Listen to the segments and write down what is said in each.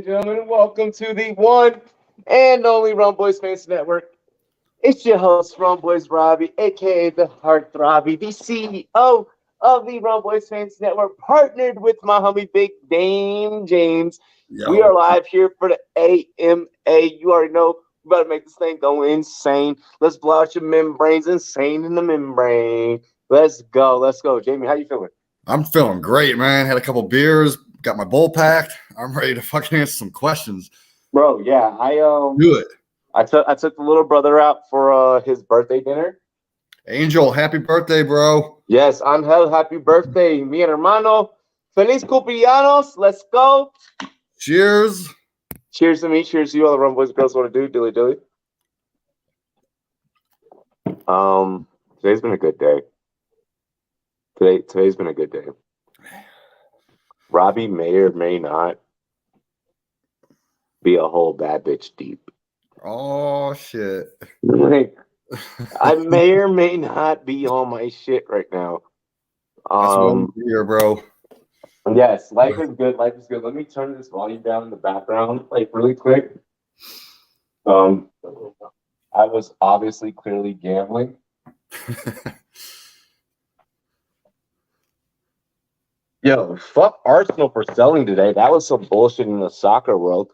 and gentlemen. Welcome to the one and only Rumboyz Fantasy Network. It's your host, Rumboyz Robbie, aka the Heartthrobby, the CEO of the Rumboyz Fantasy Network, partnered with my homie Big Dame James. We Yo, are live here for the AMA. You already know we about to make this thing go insane. Let's blow out your membranes, insane in the membrane. Let's go, let's go. Jamie, how you feeling? I'm feeling great, man. Had a couple beers, got my bowl packed. I'm ready to fucking answer some questions. Bro, yeah, Do it. I took the little brother out for his birthday dinner. Angel, happy birthday, bro. Yes, Angel, happy birthday, mi hermano. Feliz cumpleaños. Let's go. Cheers. Cheers to me. Cheers to you. All the Rumboyz girls want to do. Dilly dilly. Today's been a good day. Today's been a good day. Robbie may or may not be a whole bad bitch deep. Oh shit. Like, I may or may not be on my shit right now. Here, bro. Yes, life is good. Life is good. Let me turn this volume down in the background, like really quick. I was obviously clearly gambling. Yo, fuck Arsenal for selling today. That was some bullshit in the soccer world.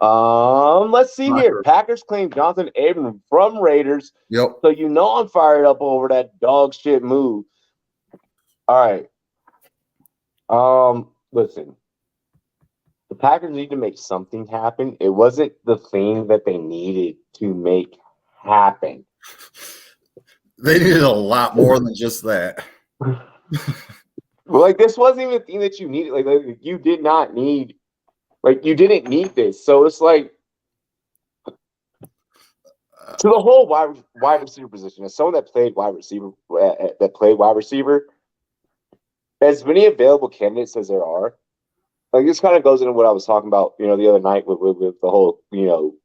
Let's see here. Packers claim Jonathan Abram from Raiders. Yep. So you know I'm fired up over that dog shit move. All right. Listen. The Packers need to make something happen. It wasn't the thing that they needed to make happen. They needed a lot more than just that. Like, this wasn't even the thing that you needed. Like you did not need, like, you didn't need this. So it's like, to the whole wide receiver position, as someone that played wide receiver, as many available candidates as there are, like, this kind of goes into what I was talking about, the other night with the whole,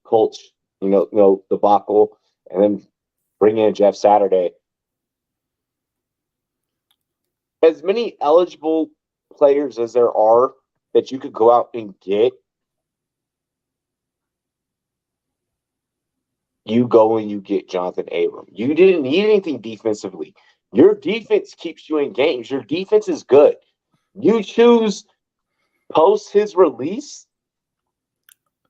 Colts, debacle, and then bring in Jeff Saturday. As many eligible players as there are that you could go out and get, you go and you get Jonathan Abram. You didn't need anything defensively. Your defense keeps you in games. Your defense is good. You choose post his release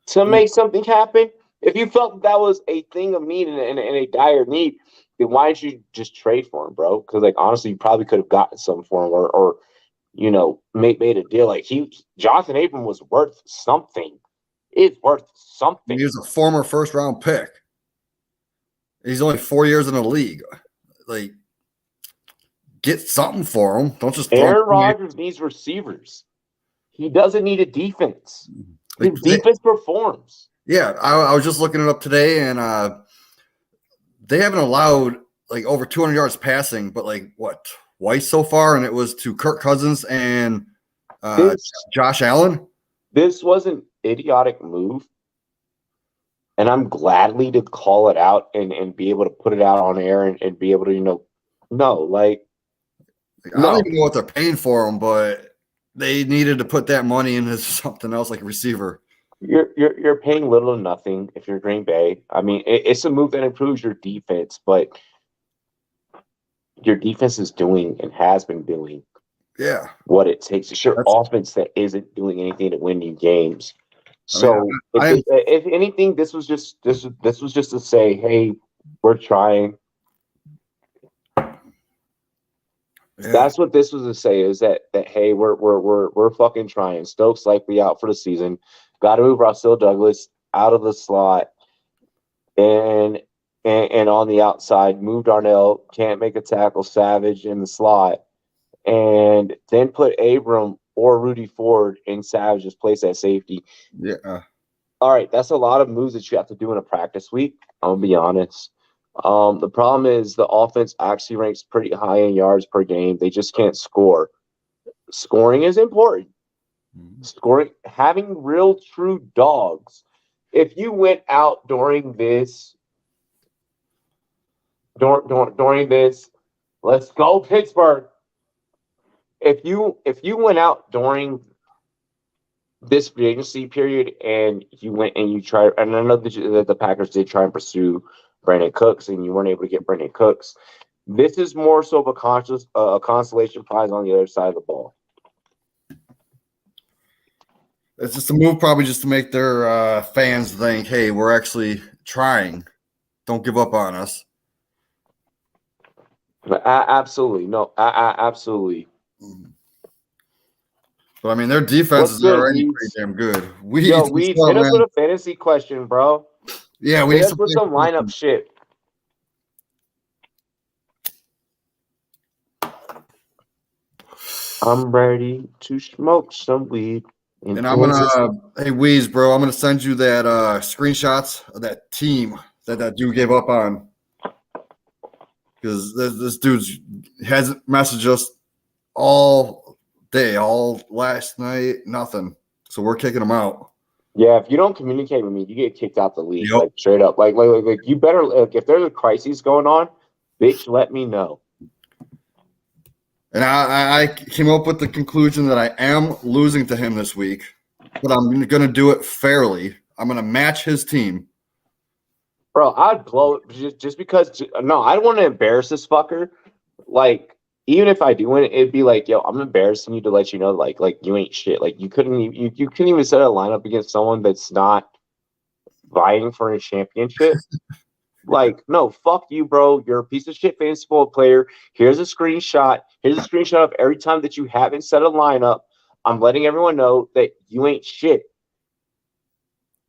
to make something happen. If you felt that was a thing of need and a dire need, then why didn't you just trade for him, bro? Because, like, honestly, you probably could have gotten something for him or made a deal. Like, Jonathan Abram was worth something. It's worth something. He was a former first-round pick. He's only 4 years in the league. Like, get something for him. Don't just throw Aaron Rodgers needs receivers. He doesn't need a defense. His defense performs. Yeah, I was just looking it up today, and they haven't allowed like over 200 yards passing, but like what, twice so far, and it was to Kirk Cousins and Josh Allen. This was an idiotic move, and I'm gladly to call it out and be able to put it out on air and be able to, I don't even know what they're paying for him, but they needed to put that money into something else like a receiver. You're paying little to nothing if you're Green Bay. I mean, it's a move that improves your defense, but your defense is doing and has been doing what it takes. It's your offense that isn't doing anything to win you games. So if anything, this was just to say, hey, we're trying. Yeah. That's what this was to say, is that hey, we're fucking trying. Stokes likely out for the season. Got to move Rasul Douglas out of the slot and on the outside. Move Darnell, can't make a tackle. Savage in the slot, and then put Abram or Rudy Ford in Savage's place at safety. Yeah. All right, that's a lot of moves that you have to do in a practice week. I'm gonna be honest. The problem is the offense actually ranks pretty high in yards per game. They just can't score. Scoring is important. Scoring, having real true dogs. If you went out during this, let's go Pittsburgh. If you went out during this free agency period, and you went and you tried, and I know that the Packers did try and pursue Brandon Cooks, and you weren't able to get Brandon Cooks. This is more so of a consolation prize on the other side of the ball. It's just a move, probably just to make their fans think, "Hey, we're actually trying. Don't give up on us." Absolutely, no, absolutely. But I mean, their defense is already pretty damn good. Weeds, hit us with a fantasy question, bro. Yeah, we hit us with some lineup shit. I'm ready to smoke some weed. And I'm gonna, hey Weez, bro, I'm gonna send you that screenshots of that team that dude gave up on, because this dude hasn't messaged us all day, all last night, nothing. So we're kicking him out. Yeah, if you don't communicate with me, you get kicked out the league, like straight up. Like you better, if there's a crisis going on, bitch, let me know. And I came up with the conclusion that I am losing to him this week, but I'm going to do it fairly. I'm going to match his team. Bro, I'd blow it just because. No, I don't want to embarrass this fucker. Like, even if I do win, it'd be like, yo, I'm embarrassing you to let you know, like you ain't shit. Like, you couldn't even set a lineup against someone that's not vying for a championship. Like, no, fuck you, bro. You're a piece of shit fantasy football player. Here's a screenshot. Here's a screenshot of every time that you haven't set a lineup. I'm letting everyone know that you ain't shit.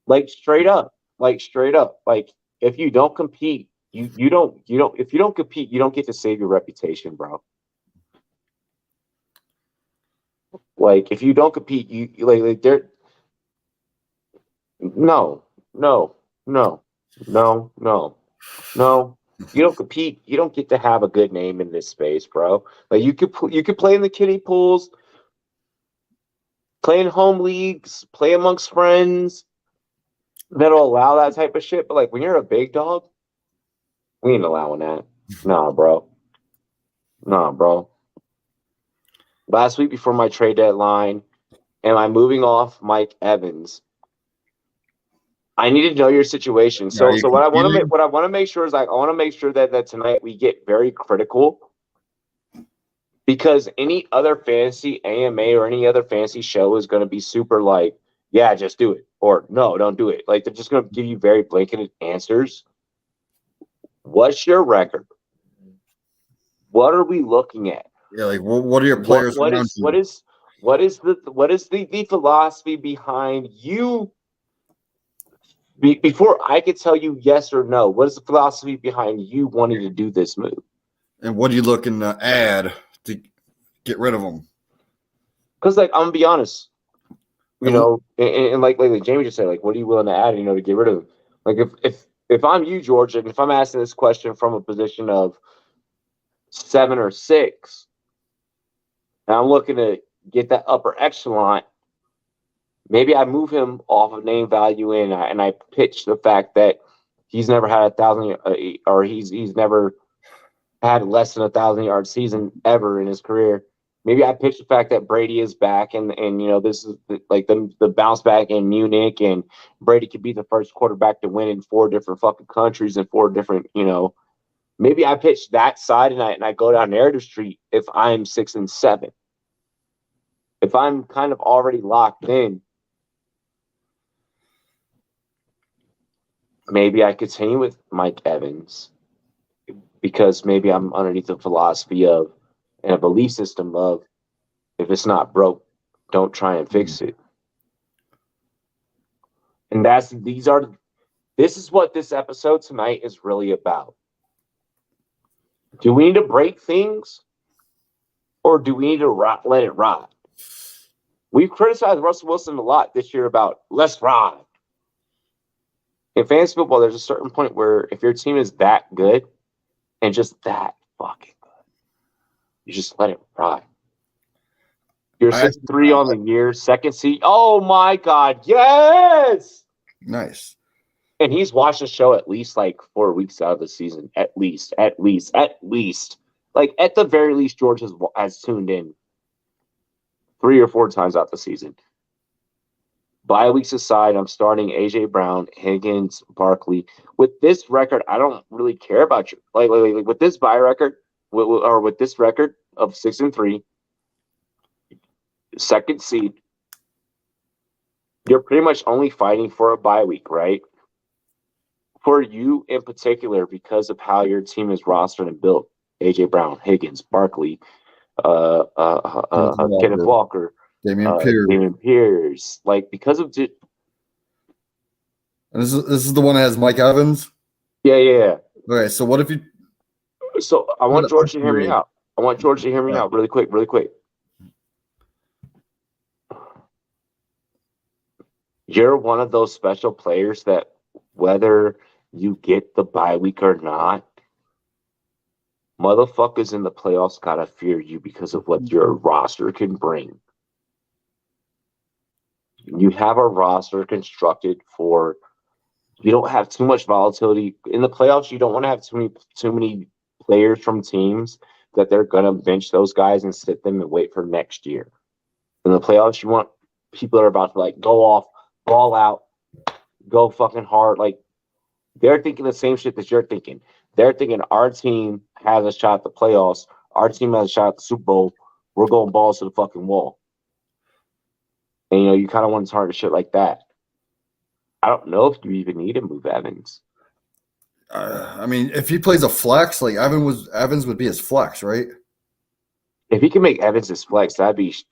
Like, straight up. Like, if you don't compete, if you don't compete, you don't get to save your reputation, bro. Like, if you don't compete, you like there. No. You don't compete. You don't get to have a good name in this space, bro. Like, you could play in the kiddie pools, play in home leagues, play amongst friends that'll allow that type of shit. But like, when you're a big dog, we ain't allowing that. Nah, bro. Last week before my trade deadline, am I moving off Mike Evans? I need to know your situation. So what I want to make sure is, like, I want to make sure that tonight we get very critical, because any other fantasy AMA or any other fantasy show is going to be super like, yeah, just do it, or no, don't do it. Like, they're just going to give you very blanketed answers. What's your record? What are we looking at? Yeah, like, what are your players? What is the philosophy behind you? Before I could tell you yes or no, what is the philosophy behind you wanting to do this move? And what are you looking to add to get rid of them? Because, like, I'm gonna be honest, you know, and like Jamie just said, like, what are you willing to add, to get rid of them? Like, if I'm you, George, and if I'm asking this question from a position of 7 or 6, and I'm looking to get that upper echelon, maybe I move him off of name value and I pitch the fact that he's never had 1,000, or he's never had less than 1,000-yard season ever in his career. Maybe I pitch the fact that Brady is back, and this is like the bounce back in Munich, and Brady could be the first quarterback to win in 4 different fucking countries and 4 different, Maybe I pitch that side and I go down narrative street if I'm 6 and 7. If I'm kind of already locked in, maybe I continue with Mike Evans, because maybe I'm underneath the philosophy of, and a belief system of, if it's not broke, don't try and fix it. And this is what this episode tonight is really about. Do we need to break things, or do we need to let it ride? We've criticized Russell Wilson a lot this year about let's ride. In fantasy football, there's a certain point where if your team is that good and just that fucking good, you just let it ride. You're 6-3 on the year, second seed. Oh my God, yes! Nice. And he's watched the show at least like 4 weeks out of the season. At least. Like, at the very least, George has tuned in 3 or 4 times out the season. bye weeks aside, I'm starting AJ Brown, Higgins, Barkley. With this record, I don't really care about you. Like with this bye record, with this record of 6-3, second seed, you're pretty much only fighting for a bye week, right? For you in particular, because of how your team is rostered and built, AJ Brown, Higgins, Barkley, Kenneth Walker, Damian Pierce, like because of this is the one that has Mike Evans. Yeah. Okay, so what if you? So I want George to hear me out. Really quick. You're one of those special players that whether you get the bye week or not, motherfuckers in the playoffs gotta fear you because of what your roster can bring. You have a roster constructed for. You don't have too much volatility in the playoffs. You don't want to have too many players from teams that they're gonna bench those guys and sit them and wait for next year. In the playoffs, you want people that are about to like go off, ball out, go fucking hard. Like they're thinking the same shit that you're thinking. They're thinking our team has a shot at the playoffs. Our team has a shot at the Super Bowl. We're going balls to the fucking wall. And, you kind of want to target shit like that. I don't know if you even need to move Evans. I mean, if he plays a flex, like Evans would be his flex, right? If he can make Evans his flex, that'd be sick.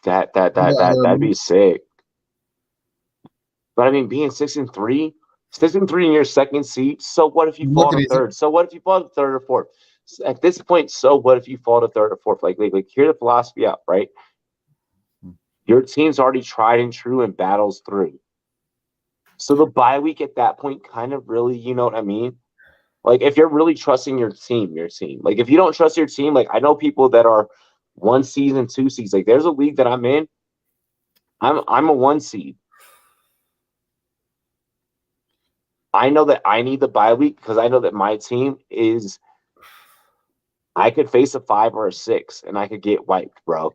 But I mean, being 6-3 in your second seed. So what if you fall to third? So what if you fall to third or fourth? At this point, so what if you fall to third or fourth? Like hear the philosophy out, right? Your team's already tried and true and battles through. So the bye week at that point kind of really, you know what I mean? Like if you're really trusting your team. Like if you don't trust your team, like I know people that are 1 seed and 2 seeds. Like there's a league that I'm in. I'm a 1 seed. I know that I need the bye week because I know that my team is. I could face a 5 or a 6 and I could get wiped, bro.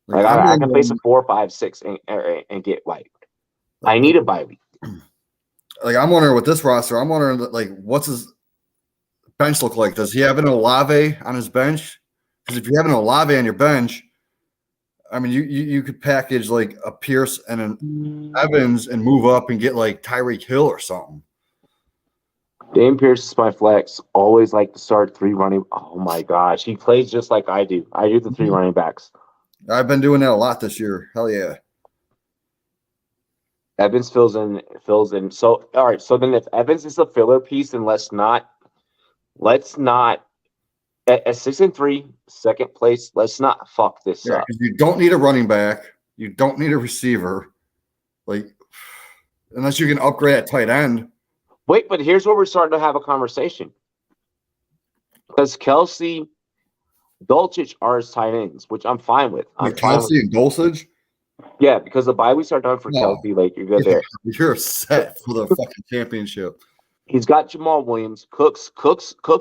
Like I can face a 4, 5, 6 and get wiped. I need a bye week. Like I'm wondering with this roster, I'm wondering like what's his bench look like? Does he have an Olave on his bench? Because if you have an Olave on your bench, I mean you could package like a Pierce and an Evans and move up and get like Tyreek Hill or something. Dame Pierce is my flex. Always like to start 3 running. Oh my gosh, he plays just like I do. I do the 3 running backs. I've been doing that a lot this year. Hell yeah. Evans fills in. So all right. So then, if Evans is the filler piece, then let's not at 6-3, second place. Let's not fuck this up. Because you don't need a running back. You don't need a receiver. Like unless you can upgrade at tight end. Wait, but here's where we're starting to have a conversation. Because Kelsey, Dulcich are his tight ends, which I'm fine with. Kelsey and Dulcich? Yeah, because the bye weeks are done for Kelsey. Like you're good there. You're set for the fucking championship. He's got Jamal Williams, Cooks,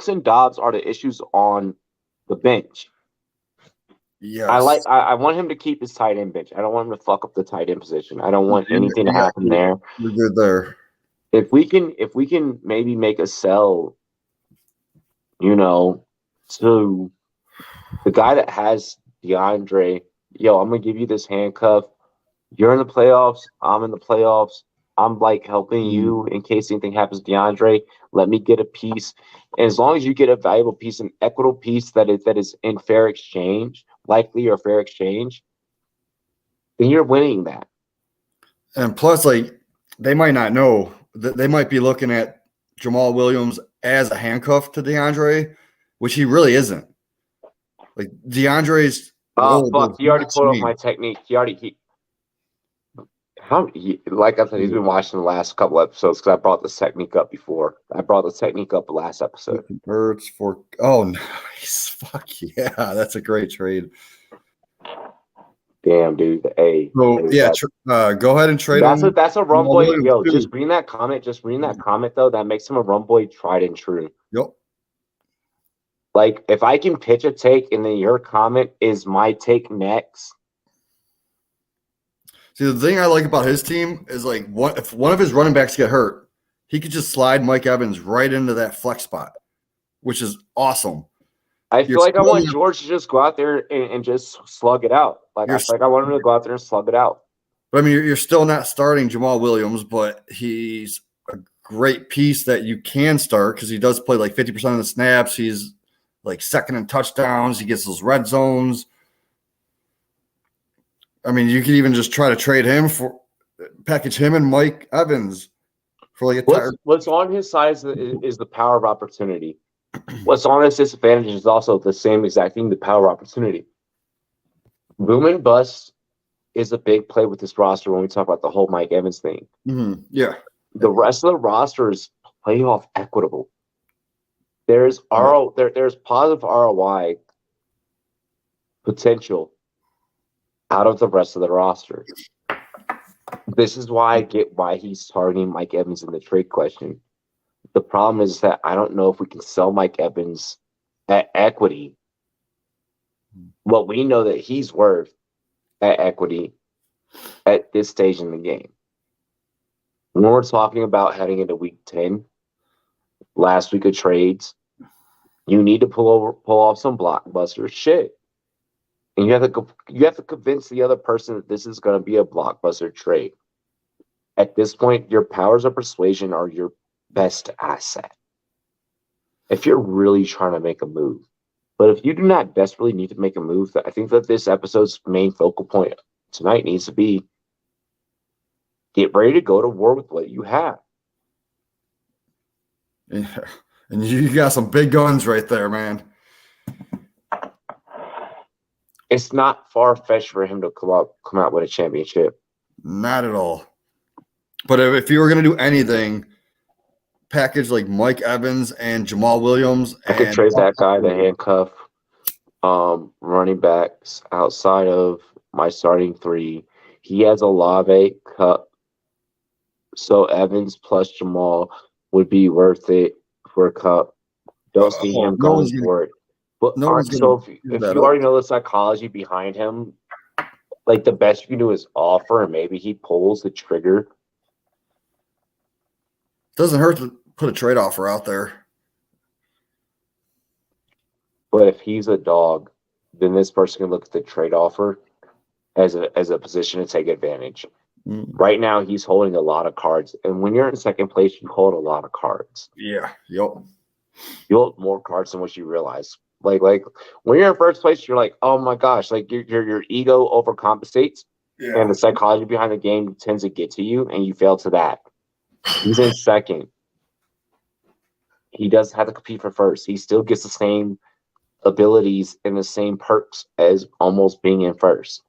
and Dobbs are the issues on the bench. Yes. I want him to keep his tight end bench. I don't want him to fuck up the tight end position. I don't want anything to happen there. You're good there. If we can maybe make a sell, to the guy that has DeAndre, I'm gonna give you this handcuff. You're in the playoffs. I'm in the playoffs. I'm like helping you in case anything happens to DeAndre. Let me get a piece. And as long as you get a valuable piece, an equitable piece that is in fair exchange, likely or fair exchange, then you're winning that. And plus, like, they might not know that they might be looking at Jamal Williams as a handcuff to DeAndre, which he really isn't. Like DeAndre's. Oh fuck! He already pulled off my technique. Like I said, he's been watching the last couple episodes because I brought this technique up before. I brought the technique up the last episode. Birds for nice. Fuck yeah, that's a great trade. Damn, dude. Hey. So yeah, go ahead and trade. That's a Rumboy. Yo, just reading that comment. Though. That makes him a Rumboy tried and true. Yep. Like if I can pitch a take and then your comment is my take next. See, the thing I like about his team is like if one of his running backs get hurt, he could just slide Mike Evans right into that flex spot, which is awesome. I feel like I want George to just go out there and just slug it out. Like I feel like I want him to go out there and slug it out. But I mean, you're still not starting Jamal Williams, but he's a great piece that you can start because he does play like 50% of the snaps. He's like second in touchdowns. He gets those red zones. I mean, you could even just try to trade him package him and Mike Evans for like what's on his side is the power of opportunity. What's on his disadvantage is also the same exact thing, the power of opportunity. Boom and bust is a big play with this roster when we talk about the whole Mike Evans thing. Mm-hmm. Yeah. The rest of the roster is playoff equitable. There's positive ROI potential out of the rest of the roster. This is why I get why he's targeting Mike Evans in the trade question. The problem is that I don't know if we can sell Mike Evans at equity what we know that he's worth at equity at this stage in the game. When we're talking about heading into week 10, last week of trades, you need to pull off some blockbuster shit. And you have to convince the other person that this is going to be a blockbuster trade. At this point, your powers of persuasion are your best asset. If you're really trying to make a move. But if you do not desperately need to make a move, I think that this episode's main focal point tonight needs to be get ready to go to war with what you have. Yeah. And you got some big guns right there, man. It's not far-fetched for him to come out with a championship. Not at all. But if you were going to do anything, package like Mike Evans and Jamal Williams. I could trade that guy to handcuff running backs outside of my starting three. He has Olave, Cup. So Evans plus Jamal would be worth it for a Cup. Don't see him going for it. But if you already know the psychology behind him, like the best you can do is offer, and maybe he pulls the trigger. Doesn't hurt to put a trade offer out there. But if he's a dog, then this person can look at the trade offer as a position to take advantage. Right now, he's holding a lot of cards. And when you're in second place, you hold a lot of cards. Yeah. Yep. You hold more cards than what you realize. Like when you're in first place, you're like, oh my gosh, like your ego overcompensates. Yeah. And the psychology behind the game tends to get to you, and you fail to that. He's in second. He doesn't have to compete for first. He still gets the same abilities and the same perks as almost being in first.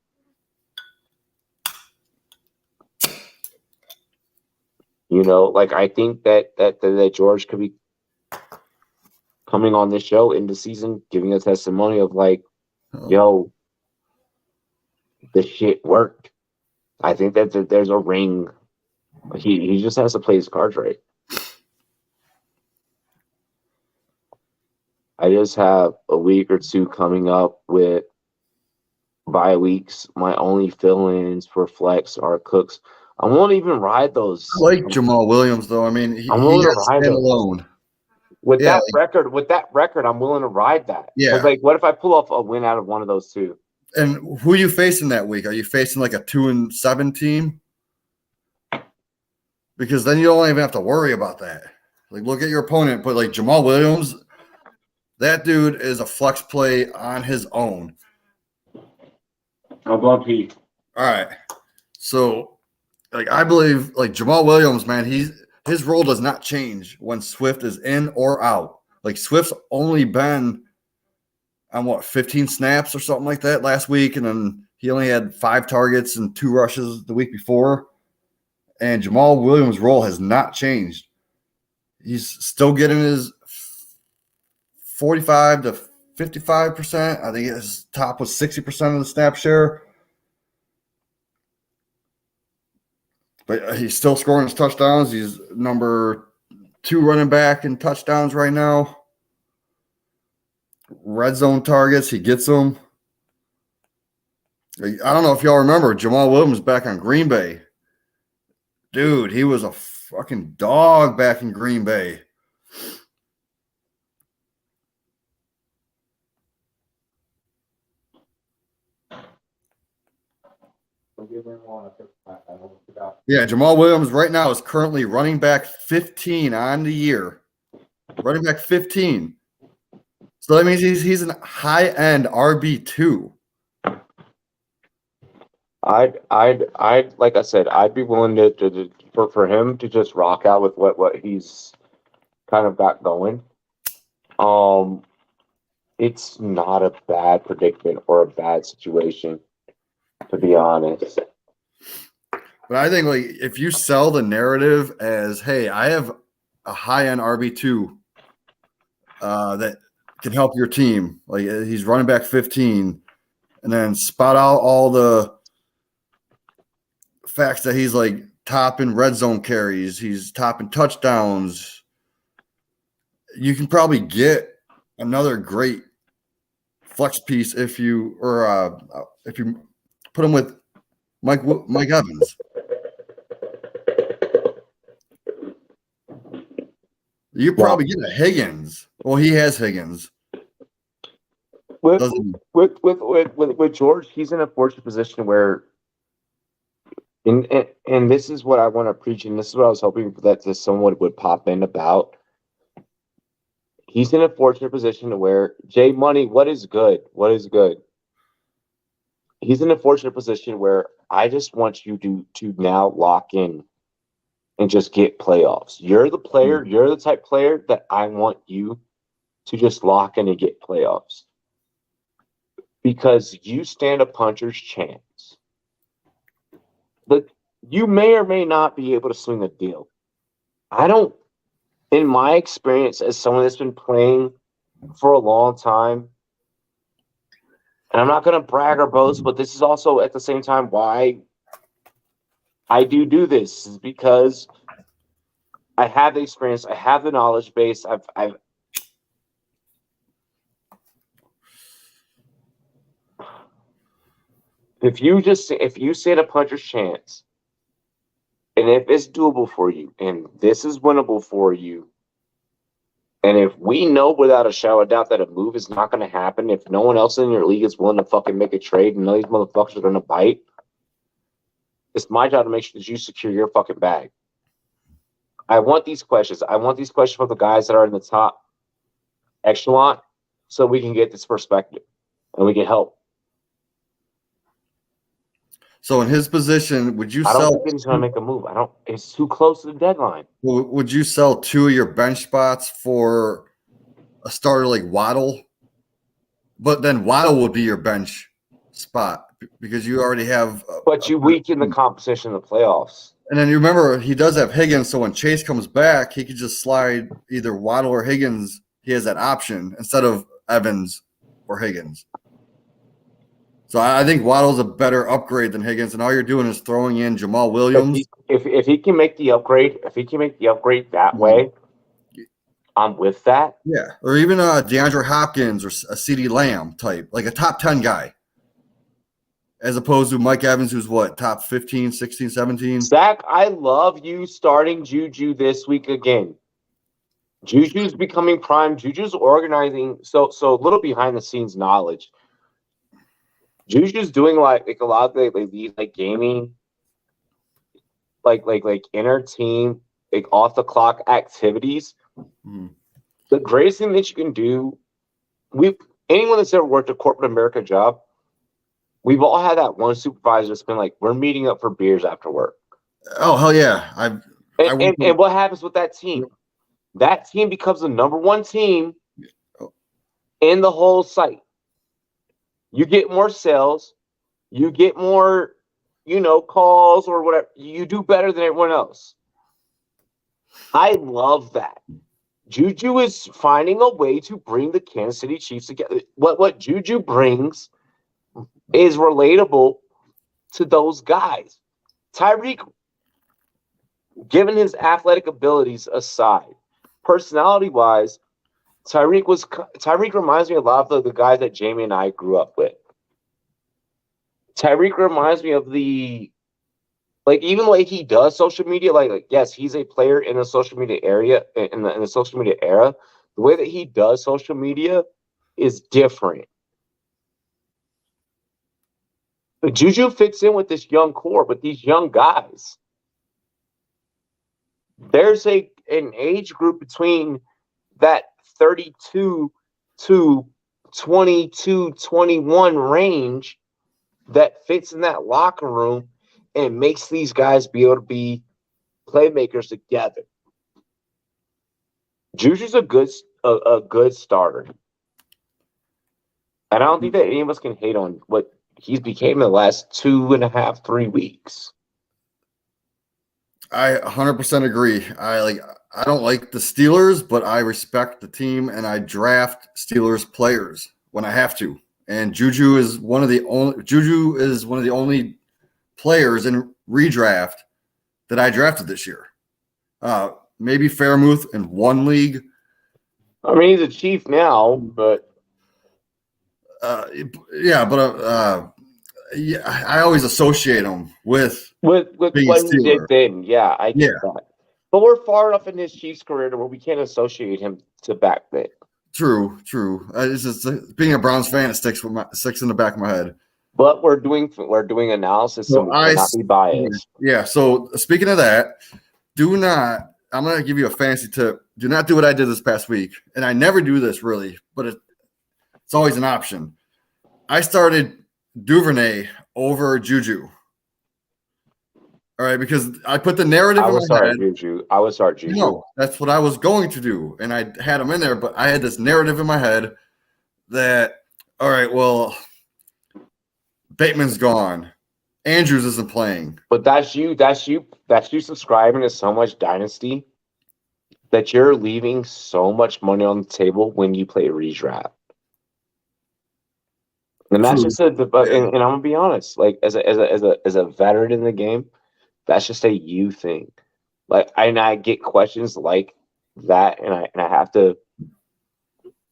You know, like I think that George could be coming on this show in the season, giving a testimony of like, yo, the shit worked. I think that there's a ring. He just has to play his cards right. I just have a week or two coming up with bye weeks. My only fill-ins for flex are Cooks. I won't even ride those. I like Jamal Williams, though. I mean, he got stand alone. With that record, I'm willing to ride that. Yeah. Because, like, what if I pull off a win out of one of those two? And who are you facing that week? Are you facing like a 2-7 team? Because then you don't even have to worry about that. Like, look at your opponent, but like Jamal Williams, that dude is a flex play on his own. Above Pete. All right. So, like, I believe, like, Jamal Williams, man, his role does not change when Swift is in or out. Like, Swift's only been on, 15 snaps or something like that last week, and then he only had 5 targets and 2 rushes the week before. And Jamal Williams' role has not changed. He's still getting his 45 to 55%. I think his top was 60% of the snap share. But he's still scoring his touchdowns. He's number 2 running back in touchdowns right now. Red zone targets, he gets them. I don't know if y'all remember Jamal Williams back on Green Bay. Dude, he was a fucking dog back in Green Bay. Yeah, Jamal Williams right now is currently running back 15 on the year. Running back 15. So that means he's a high-end RB2. I'd like I said, I'd be willing to for him to just rock out with what he's kind of got going. It's not a bad predicament or a bad situation, to be honest. But I think, like, if you sell the narrative as, hey, I have a high-end RB2 that can help your team, like he's running back 15, and then spot out all the facts that he's like top in red zone carries, he's top in touchdowns, you can probably get another great flex piece if you put him with Mike Evans. You probably get a Higgins. Well, he has Higgins. With George, he's in a fortunate position where, and this is what I want to preach, and this is what I was hoping that someone would pop in about. He's in a fortunate position to where J Money, what is good? What is good? He's in a fortunate position where I just want you to now lock in and just get playoffs. You're the player. You're the type player that I want you to just lock in and get playoffs. Because you stand a puncher's chance. But you may or may not be able to swing a deal. In my experience as someone that's been playing for a long time, and I'm not going to brag or boast, but this is also at the same time why I do this, is because I have the experience, I have the knowledge base, if you stand a puncher's chance, and if it's doable for you, and this is winnable for you, and if we know without a shadow of doubt that a move is not going to happen, if no one else in your league is willing to fucking make a trade and none of these motherfuckers are going to bite, it's my job to make sure that you secure your fucking bag. I want these questions. I want these questions from the guys that are in the top echelon so we can get this perspective and we can help. So in his position, would you I sell? don't think he's going to make a move. It's too close to the deadline. Would you sell 2 of your bench spots for a starter like Waddle? But then Waddle would be your bench spot because you already have. But you weaken the competition in the playoffs. And then you remember he does have Higgins, so when Chase comes back, he could just slide either Waddle or Higgins. He has that option instead of Evans or Higgins. So I think Waddle's a better upgrade than Higgins, and all you're doing is throwing in Jamal Williams. If he can make the upgrade, that way, I'm with that. Yeah, or even DeAndre Hopkins or a CeeDee Lamb type, like a top 10 guy, as opposed to Mike Evans, who's what, top 15, 16, 17? Zach, I love you starting Juju this week again. Juju's becoming prime. Juju's organizing. So a little behind the scenes knowledge. Juju's doing like a lot of these like gaming, like inner team, like off the clock activities. Mm-hmm. The greatest thing that you can do, anyone that's ever worked a corporate America job, we've all had that one supervisor that's been like, we're meeting up for beers after work. Oh hell yeah! And what happens with that team? That team becomes the number one team in the whole site. You get more sales, you get more, calls or whatever. You do better than everyone else. I love that. Juju is finding a way to bring the Kansas City Chiefs together. What Juju brings is relatable to those guys. Tyreek, given his athletic abilities aside, personality-wise, Tyreek reminds me a lot of the guys that Jamie and I grew up with. Tyreek reminds me of even the way he does social media. Like yes, he's a player in the social media area in the social media era. The way that he does social media is different. But Juju fits in with this young core, with these young guys. There's an age group between that 32 to 22, 21 range that fits in that locker room and makes these guys be able to be playmakers together. Juju's a good starter. And I don't think that any of us can hate on what he's became in the last 2.5, 3 weeks. I 100% agree. I don't like the Steelers, but I respect the team and I draft Steelers players when I have to. And Juju is one of the only players in redraft that I drafted this year. Maybe Fairmouth in one league. I mean, he's a Chief now, but I always associate him with what he did then. Yeah, I get that. But we're far enough in his Chiefs career to where we can't associate him to back then. True. It's just being a Browns fan, it sticks in the back of my head. But we're doing analysis, so we cannot be biased. Yeah. So speaking of that, I'm going to give you a fantasy tip. Do not do what I did this past week, and I never do this really, but it's always an option. I started Duvernay over Juju. All right, because I put the narrative in my head. I would start Juju. No, that's what I was going to do, and I had him in there, but I had this narrative in my head that, all right, well, Bateman's gone. Andrews isn't playing. But that's you subscribing to so much Dynasty that you're leaving so much money on the table when you play redraft. And that's just and I'm gonna be honest, like as a veteran in the game, that's just a you thing. Like I get questions like that, and I have to.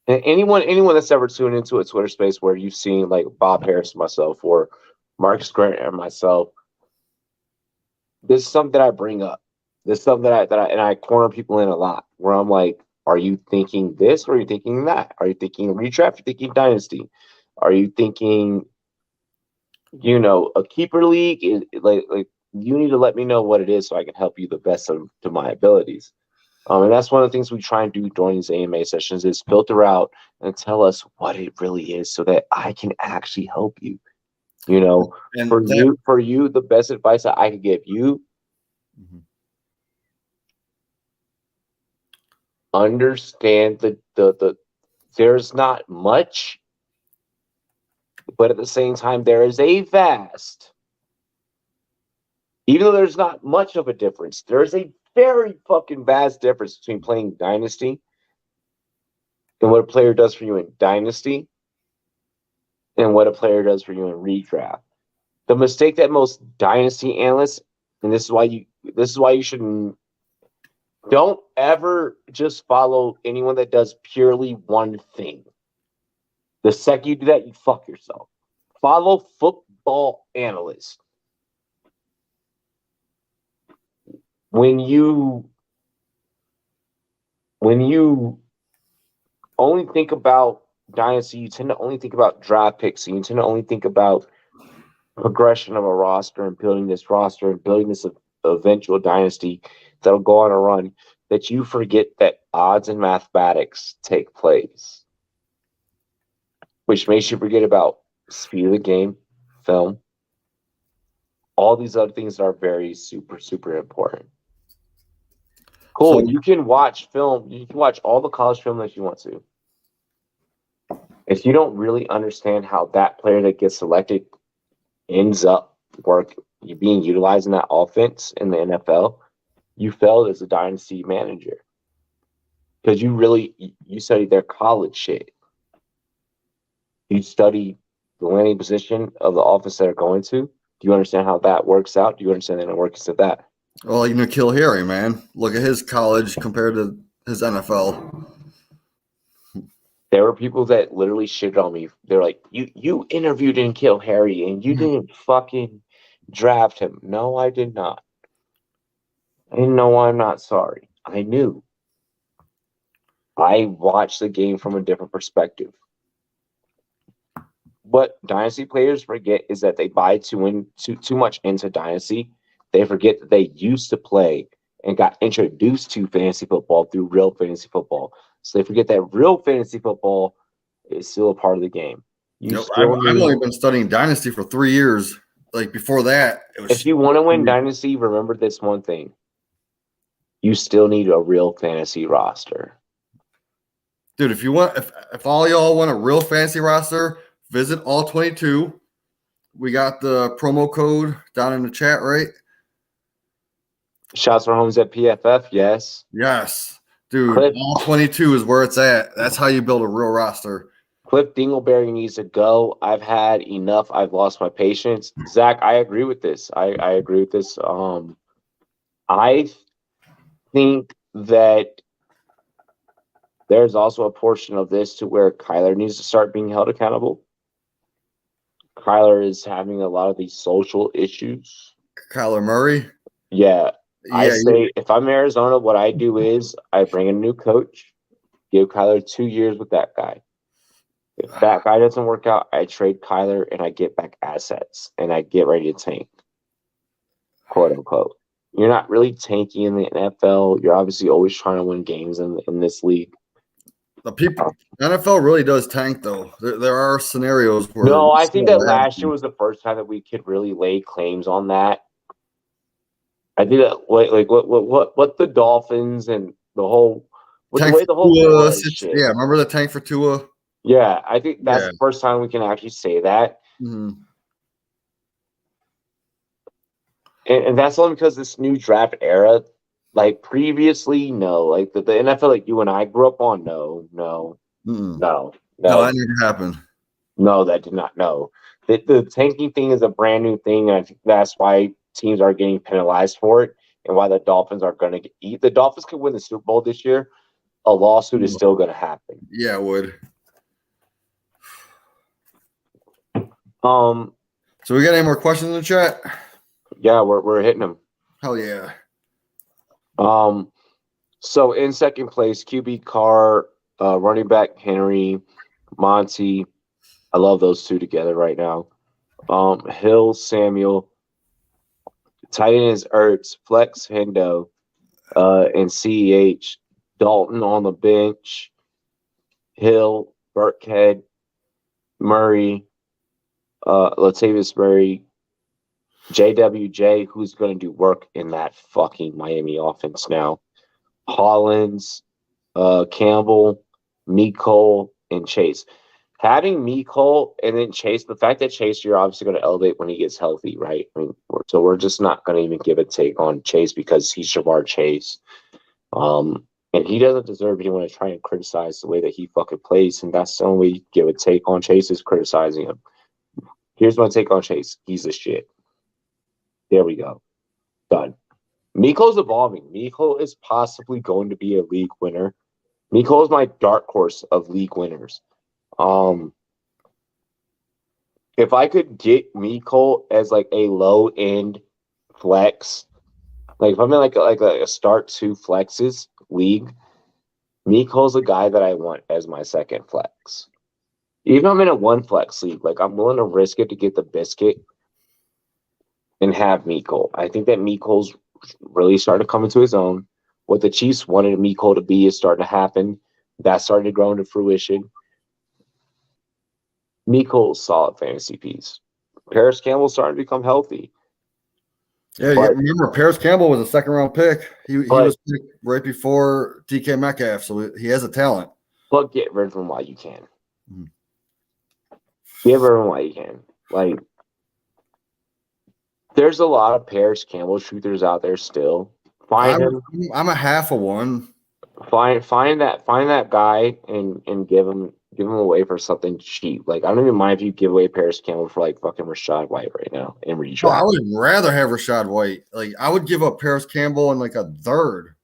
And anyone that's ever tuned into a Twitter space where you've seen like Bob Harris, myself, or Marcus Grant and myself, this is something that I bring up. This is something that I corner people in a lot. Where I'm like, are you thinking this or are you thinking that? Are you thinking redraft? Are you thinking dynasty? Are you thinking, a keeper league? Like you need to let me know what it is so I can help you the best to my abilities. And that's one of the things we try and do during these AMA sessions is filter out and tell us what it really is so that I can actually help you. And for you, the best advice that I could give you, understand the there's not much, but at the same time, there is a vast. Even though there's not much of a difference, there's a very fucking vast difference between playing Dynasty and what a player does for you in Dynasty and what a player does for you in redraft. The mistake that most Dynasty analysts, and this is why you shouldn't, don't ever just follow anyone that does purely one thing. The second you do that, you fuck yourself. Follow football analysts. When you only think about Dynasty, you tend to only think about draft picks, and you tend to only think about progression of a roster and building this roster and building this eventual dynasty that'll go on a run, that you forget that odds and mathematics take place, which makes you forget about speed of the game, film, all these other things that are very super, super important. Cool. So, you can watch film. You can watch all the college film that you want to. If you don't really understand how that player that gets selected ends up being utilized in that offense in the NFL, you failed as a dynasty manager because you studied their college shit. You study the landing position of the offense they're going to. Do you understand how that works out? Do you understand the workings of that? Well, like N'Keal Harry, man. Look at his college compared to his NFL. There were people that literally shitted on me. They're like, you interviewed and killed Harry, and you didn't fucking draft him. No, I did not. And no, I'm not sorry. I knew. I watched the game from a different perspective. What Dynasty players forget is that they buy too much into Dynasty. They forget that they used to play and got introduced to fantasy football through real fantasy football. So they forget that real fantasy football is still a part of the game. I've only been studying Dynasty for 3 years. Like before that, if you want to win Dynasty, remember this one thing. You still need a real fantasy roster. Dude, if all y'all want a real fantasy roster, visit All 22. We got the promo code down in the chat, right? Shots for homes at PFF, yes. Yes. Dude, All 22 is where it's at. That's how you build a real roster. Cliff Dingleberry needs to go. I've had enough. I've lost my patience. Zach, I agree with this. I agree with this. I think that there's also a portion of this to where Kyler needs to start being held accountable. Kyler is having a lot of these social issues. Kyler Murray? Yeah. I say if I'm Arizona, what I do is I bring a new coach, give Kyler 2 years with that guy. If that guy doesn't work out, I trade Kyler and I get back assets and I get ready to tank, quote unquote. You're not really tanking in the NFL. You're obviously always trying to win games in this league. The NFL really does tank, though. There are scenarios where. No, I think that last year was the first time that we could really lay claims on that. I think that what the Dolphins and the whole shit. Yeah, remember the tank for Tua? Yeah, I think that's the first time we can actually say that. Mm-hmm. And that's only because this new draft era, like previously, no. Like the NFL, like you and I grew up on, no. No, that didn't happen. No, that did not. No, the tanking thing is a brand new thing, and I think that's why teams are getting penalized for it, and why the Dolphins are going to eat. The Dolphins could win the Super Bowl this year. A lawsuit is still going to happen. Yeah, it would. So we got any more questions in the chat? Yeah, we're hitting them. Hell yeah. So in second place, QB Carr, running back Henry, Monty. I love those two together right now. Hill, Samuel. Tight end is Ertz, Flex, Hendo, and CEH. Dalton on the bench. Hill, Burkhead, Murray, Latavius Murray, JWJ, who's going to do work in that fucking Miami offense now. Hollins, Campbell, Mecole, and Chase. Having Mecole and then Chase, the fact that Chase, you're obviously going to elevate when he gets healthy, right? I mean, so we're just not going to even give a take on Chase because he's Shamar Chase. And he doesn't deserve anyone to try and criticize the way that he fucking plays. And that's the only way you give a take on Chase is criticizing him. Here's my take on Chase. He's a shit. There we go. Done. Mecole's evolving. Mecole is possibly going to be a league winner. Mecole is my dark horse of league winners. If I could get Mecole as like a low end flex, like if I'm in like a start two flexes league, Mecole's a guy that I want as my second flex. Even if I'm in a one flex league, like I'm willing to risk it to get the biscuit and have Mecole. I think that Mecole's really starting to come into his own. What the Chiefs wanted Mecole to be is starting to happen. That's starting to grow into fruition. Mecole's solid fantasy piece. Paris Campbell's starting to become healthy. Yeah, remember Paris Campbell was a second round pick. He was picked right before DK Metcalf, so he has a talent. But get rid of him while you can. Mm-hmm. Get rid of him while you can. Like, there's a lot of Paris Campbell shooters out there still. I'm a half of one. Find that guy and give him away for something cheap. Like, I don't even mind if you give away Paris Campbell for like fucking Rashad White right now in redraft. I would rather have Rashad White. Like, I would give up Paris Campbell in like a third,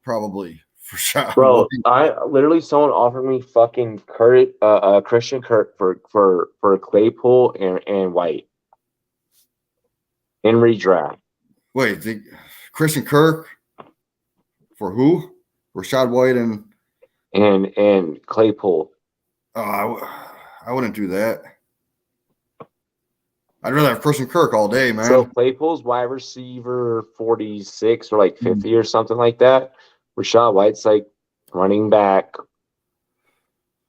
probably for Rashad Bro, White. I literally someone offered me fucking Christian Kirk for Claypool and White in redraft. Wait, Christian Kirk for who? Rashad White and Claypool. Oh, I wouldn't do that. I'd rather have Christian Kirk all day, man. So Claypool's wide receiver 46 or like 50 or something like that. Rashad White's like running back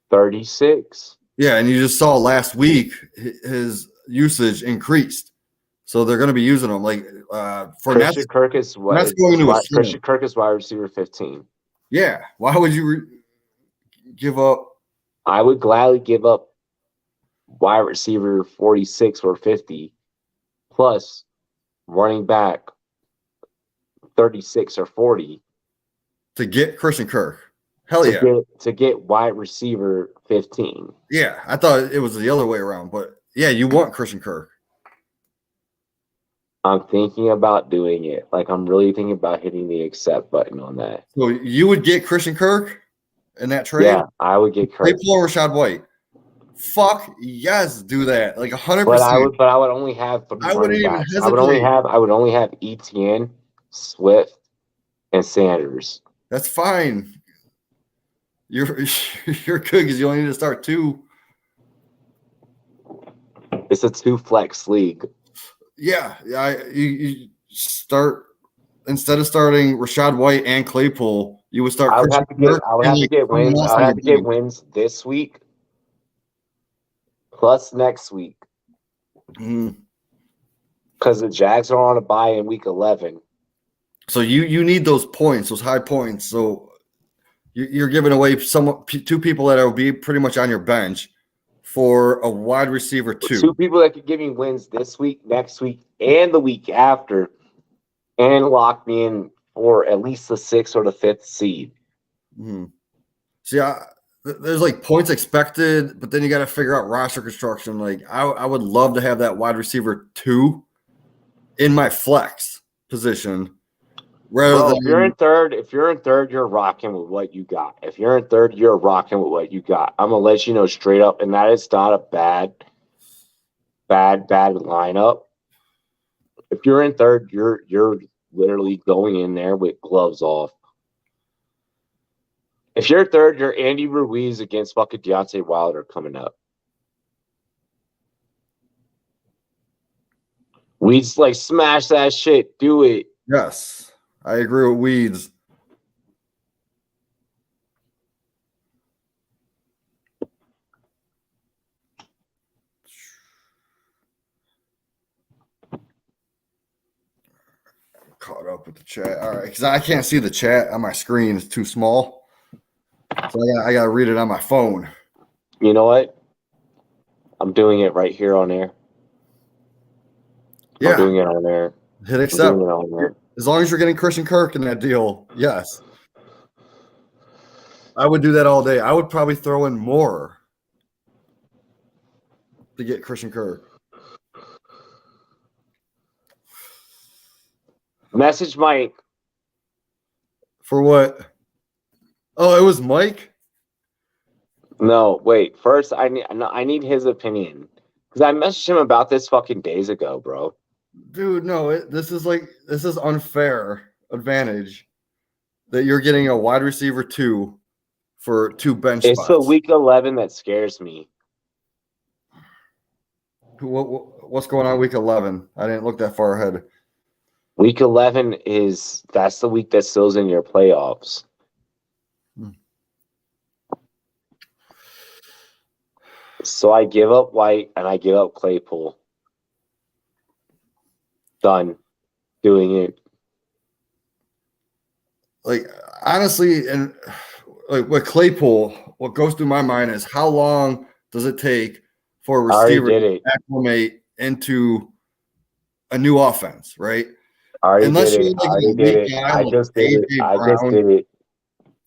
36. Yeah, and you just saw last week his usage increased. So they're going to be using him like Christian Kirk is Christian Kirk is wide receiver 15. Yeah, why would you give up? I would gladly give up wide receiver 46 or 50 plus running back 36 or 40 to get Christian Kirk. Hell yeah. To get wide receiver 15. Yeah, I thought it was the other way around, but yeah, you want Christian Kirk. I'm thinking about doing it. Like, I'm really thinking about hitting the accept button on that. So you would get Christian Kirk in that trade? Yeah, I would get Kirk. Claypool or Rashad White? Fuck yes, do that. Like 100%. But I would only have three running backs. I would only have Etienne, Swift, and Sanders. That's fine. You're good because you only need to start 2. It's a 2-flex league. Yeah, you start instead of starting Rashad White and Claypool, you would start. I would have to get wins. I would have to get wins this week, plus next week, because the Jags are on a bye in week 11. So you need those points, those high points. So you're giving away 2 people that will be pretty much on your bench for a wide receiver 2. 2 people that could give me wins this week, next week, and the week after, and lock me in for at least the 6th or the 5th seed. See, there's like points expected, but then you got to figure out roster construction. Like I would love to have that wide receiver 2 in my flex position. If you're in third, you're rocking with what you got. If you're in third, you're rocking with what you got. I'm gonna let you know straight up, and that is not a bad lineup. If you're in third, you're literally going in there with gloves off. If you're third, you're Andy Ruiz against fucking Deontay Wilder coming up. Weeds like smash that shit. Do it. Yes, I agree with Weeds. Caught up with the chat. All right, because I can't see the chat on my screen. It's too small. So I got to read it on my phone. You know what? I'm doing it right here on air. Yeah. I'm doing it on air. Hit accept. As long as you're getting Christian Kirk in that deal, yes. I would do that all day. I would probably throw in more to get Christian Kirk. Message Mike. For what? Oh, it was Mike? No, wait. First, I need his opinion. Because I messaged him about this fucking days ago, bro. Dude, no, this is unfair advantage that you're getting a wide receiver 2 for 2 bench spots. It's the week 11 that scares me. What's going on week 11? I didn't look that far ahead. Week 11 that's the week that seals in your playoffs. So I give up White and I give up Claypool. Done. Doing it. Like, honestly, and like with Claypool, what goes through my mind is how long does it take for a receiver to acclimate into a new offense, right? Unless you're like I just did it.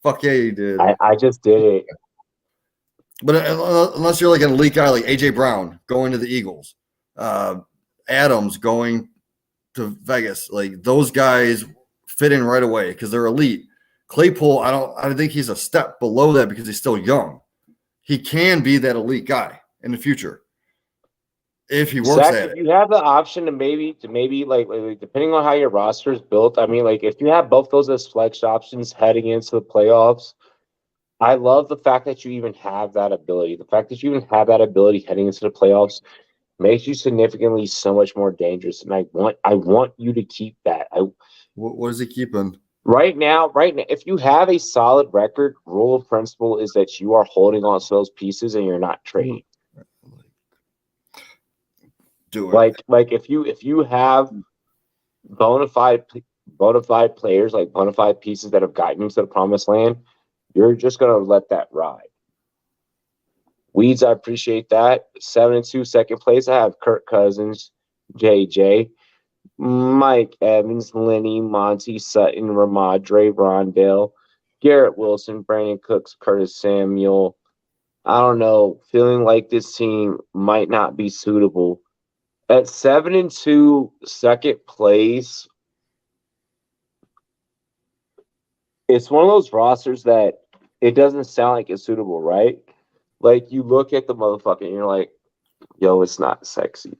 Fuck yeah, you did. I just did it. But unless you're like an elite guy like AJ Brown going to the Eagles, Adams going to Vegas, like those guys fit in right away because they're elite. Claypool, I think he's a step below that because he's still young. He can be that elite guy in the future if he works at it. You have the option to maybe like depending on how your roster is built. I mean, like if you have both those as flex options heading into the playoffs, I love the fact that you even have that ability. The fact that you even have that ability heading into the playoffs makes you significantly so much more dangerous. And I want you to keep that. What is he keeping? Right now, if you have a solid record, rule of principle is that you are holding on to those pieces and you're not trading. Do it. Like if you have bona fide players, like bona fide pieces that have gotten you to the promised land, you're just gonna let that ride. Weeds, I appreciate that. 7-2 second place. I have Kirk Cousins, JJ, Mike Evans, Lenny, Monty, Sutton, Ramadre, Rondell, Garrett Wilson, Brandon Cooks, Curtis Samuel. I don't know. Feeling like this team might not be suitable. At 7-2 second place, it's one of those rosters that it doesn't sound like it's suitable, right? Like you look at the motherfucker and you're like, yo, it's not sexy.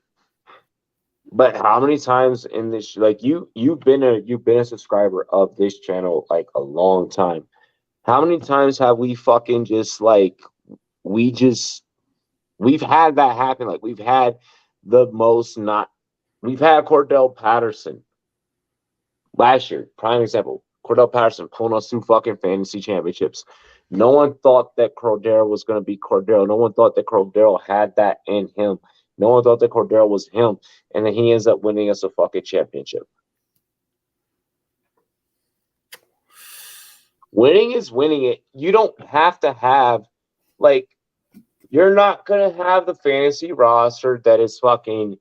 But how many times in this, like you've been a subscriber of this channel like a long time. How many times have we fucking just like we've had that happen? Like we've had Cordell Patterson last year, prime example. Cordell Patterson pulling us through fucking fantasy championships. No one thought that Cordell was going to be Cordell. No one thought that Cordell had that in him. No one thought that Cordell was him. And then he ends up winning us a fucking championship. Winning is winning it. You don't have to have, like, you're not going to have the fantasy roster that is fucking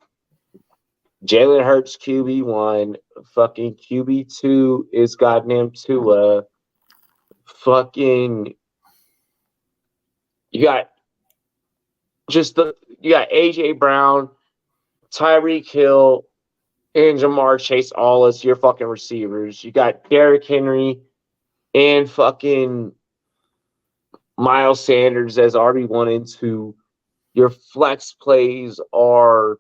Jalen Hurts QB1, fucking QB2 is goddamn Tua, fucking you got AJ Brown, Tyreek Hill, and Jamar Chase all as your fucking receivers. You got Derrick Henry and fucking Miles Sanders as RB1 and 2. Your flex plays are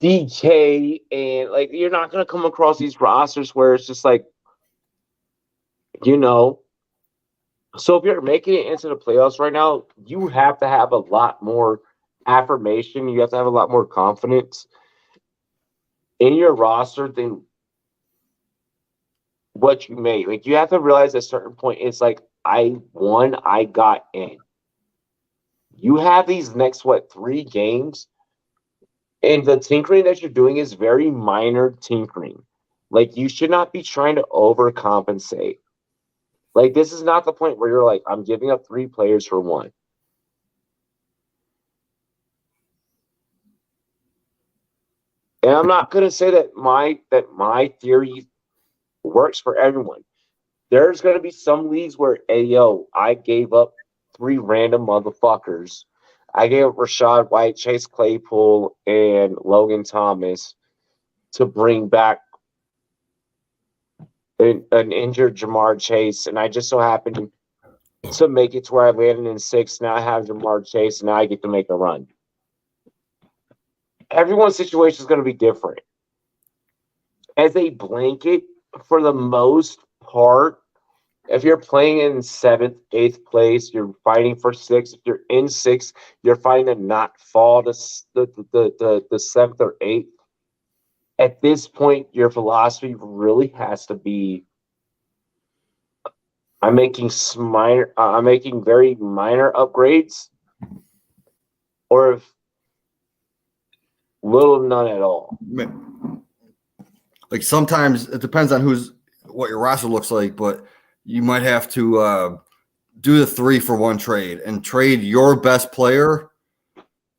DK, and like you're not gonna come across these rosters where it's just like, you know. So if you're making it into the playoffs right now, you have to have a lot more affirmation. You have to have a lot more confidence in your roster than what you made. Like you have to realize at a certain point, it's like I won, I got in. You have these next 3 games. And the tinkering that you're doing is very minor tinkering. Like, you should not be trying to overcompensate. Like, this is not the point where you're like, I'm giving up 3 players for 1. And I'm not going to say that my theory works for everyone. There's going to be some leagues where, hey, yo, I gave up 3 random motherfuckers. I gave up Rashad White, Chase Claypool, and Logan Thomas to bring back an injured Jamar Chase, and I just so happened to make it to where I landed in 6th. Now I have Jamar Chase, and now I get to make a run. Everyone's situation is going to be different. As a blanket, for the most part, if you're playing in 7th, 8th place, you're fighting for 6th. If you're in 6th, you're fighting to not fall to the 7th or 8th. At this point, your philosophy really has to be: I'm making very minor upgrades, or if little, none at all. Like sometimes it depends on what your roster looks like, but you might have to do the 3 for 1 trade and trade your best player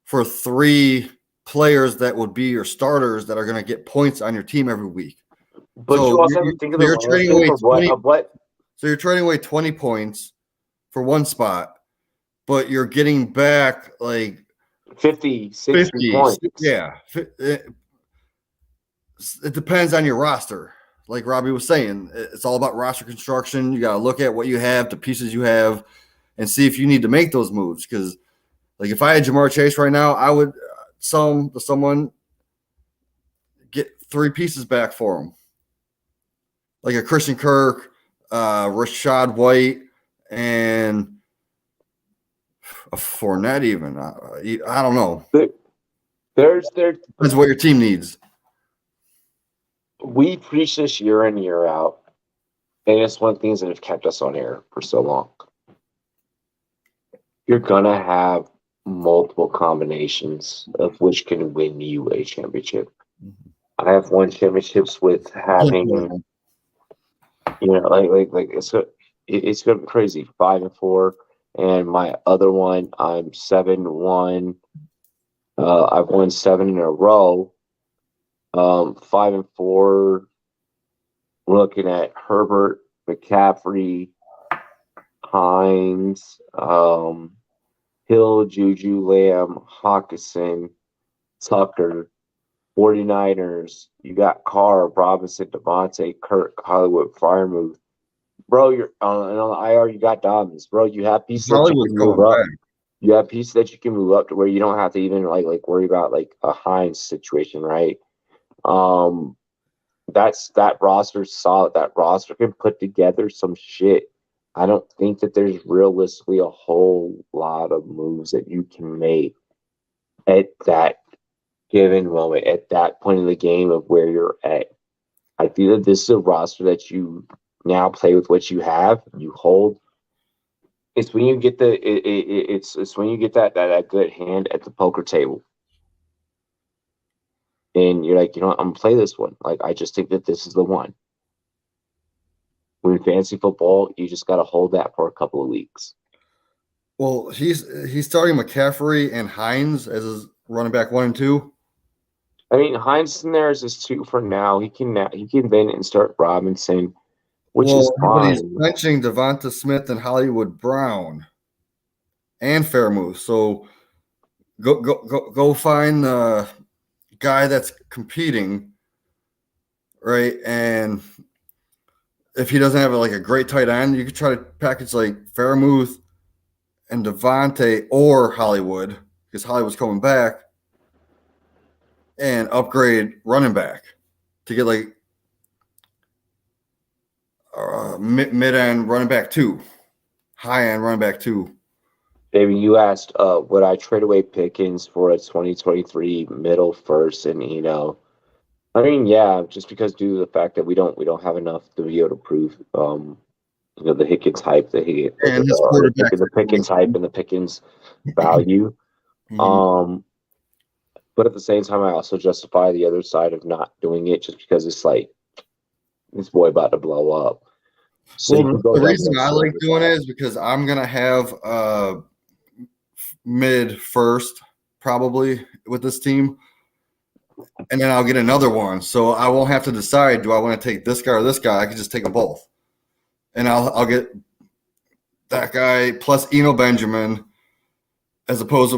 for 3 players that would be your starters that are going to get points on your team every week. But so you also have to think of the trading away 20, So you're trading away 20 points for 1 spot, but you're getting back like 50, 60 points. Yeah. It depends on your roster. like Robbie was saying, it's all about roster construction. You got to look at what you have, the pieces you have, and see if you need to make those moves. Because, like, if I had Jamar Chase right now, I would sell him to someone, get 3 pieces back for him, like a Christian Kirk, Rashad White, and a Fournette. Even I don't know. Depends what your team needs. We preach this year in, year out, and it's one of the things that have kept us on air for so long. You're gonna have multiple combinations of which can win you a championship. Mm-hmm. I have won championships with having, like it's gonna be crazy. 5-4, and my other one, I'm 7-1. I've won 7 in a row. 5-4. We're looking at Herbert, McCaffrey, Hines, Hill, Juju, Lamb, Hawkinson, Tucker, 49ers. You got Carr, Robinson, Devontae, Kirk, Hollywood, Freiermuth. Bro, you're on the IR. You got Dobbins, bro. You have pieces that you can move up. You have pieces that you can move up to where you don't have to even like worry about like a Hines situation, right? That roster's solid. That roster can put together some shit. I don't think that there's realistically a whole lot of moves that you can make at that given moment, at that point in the game of where you're at. I feel that this is a roster that you now play with what you have, you hold. It's when you get it's when you get that good hand at the poker table. And you're like, I'm gonna play this one. Like, I just think that this is the one. When fantasy football, you just got to hold that for a couple of weeks. Well, he's starting McCaffrey and Hines as his running back 1 and 2. I mean, Hines in there is his 2 for now. He can then and start Robinson, which is fine. He's benching Devonta Smith and Hollywood Brown and Freiermuth. So go find the guy that's competing, right? And if he doesn't have like a great tight end, you could try to package like Freiermuth and Devontae or Hollywood, because Hollywood's coming back, and upgrade running back to get like mid-end running back 2, high-end running back 2. David, you asked, would I trade away Pickens for a 2023 middle first? And I mean, yeah, just because due to the fact that we don't have enough to be able to prove, the Higgins hype, the Pickens hype and the Pickens value. Mm-hmm. But at the same time, I also justify the other side of not doing it just because it's like this boy about to blow up. So the reason I like doing it is because I'm gonna have mid first probably with this team, and then I'll get another one. So I won't have to decide, do I want to take this guy or this guy? I can just take them both, and I'll get that guy plus Eno Benjamin, as opposed to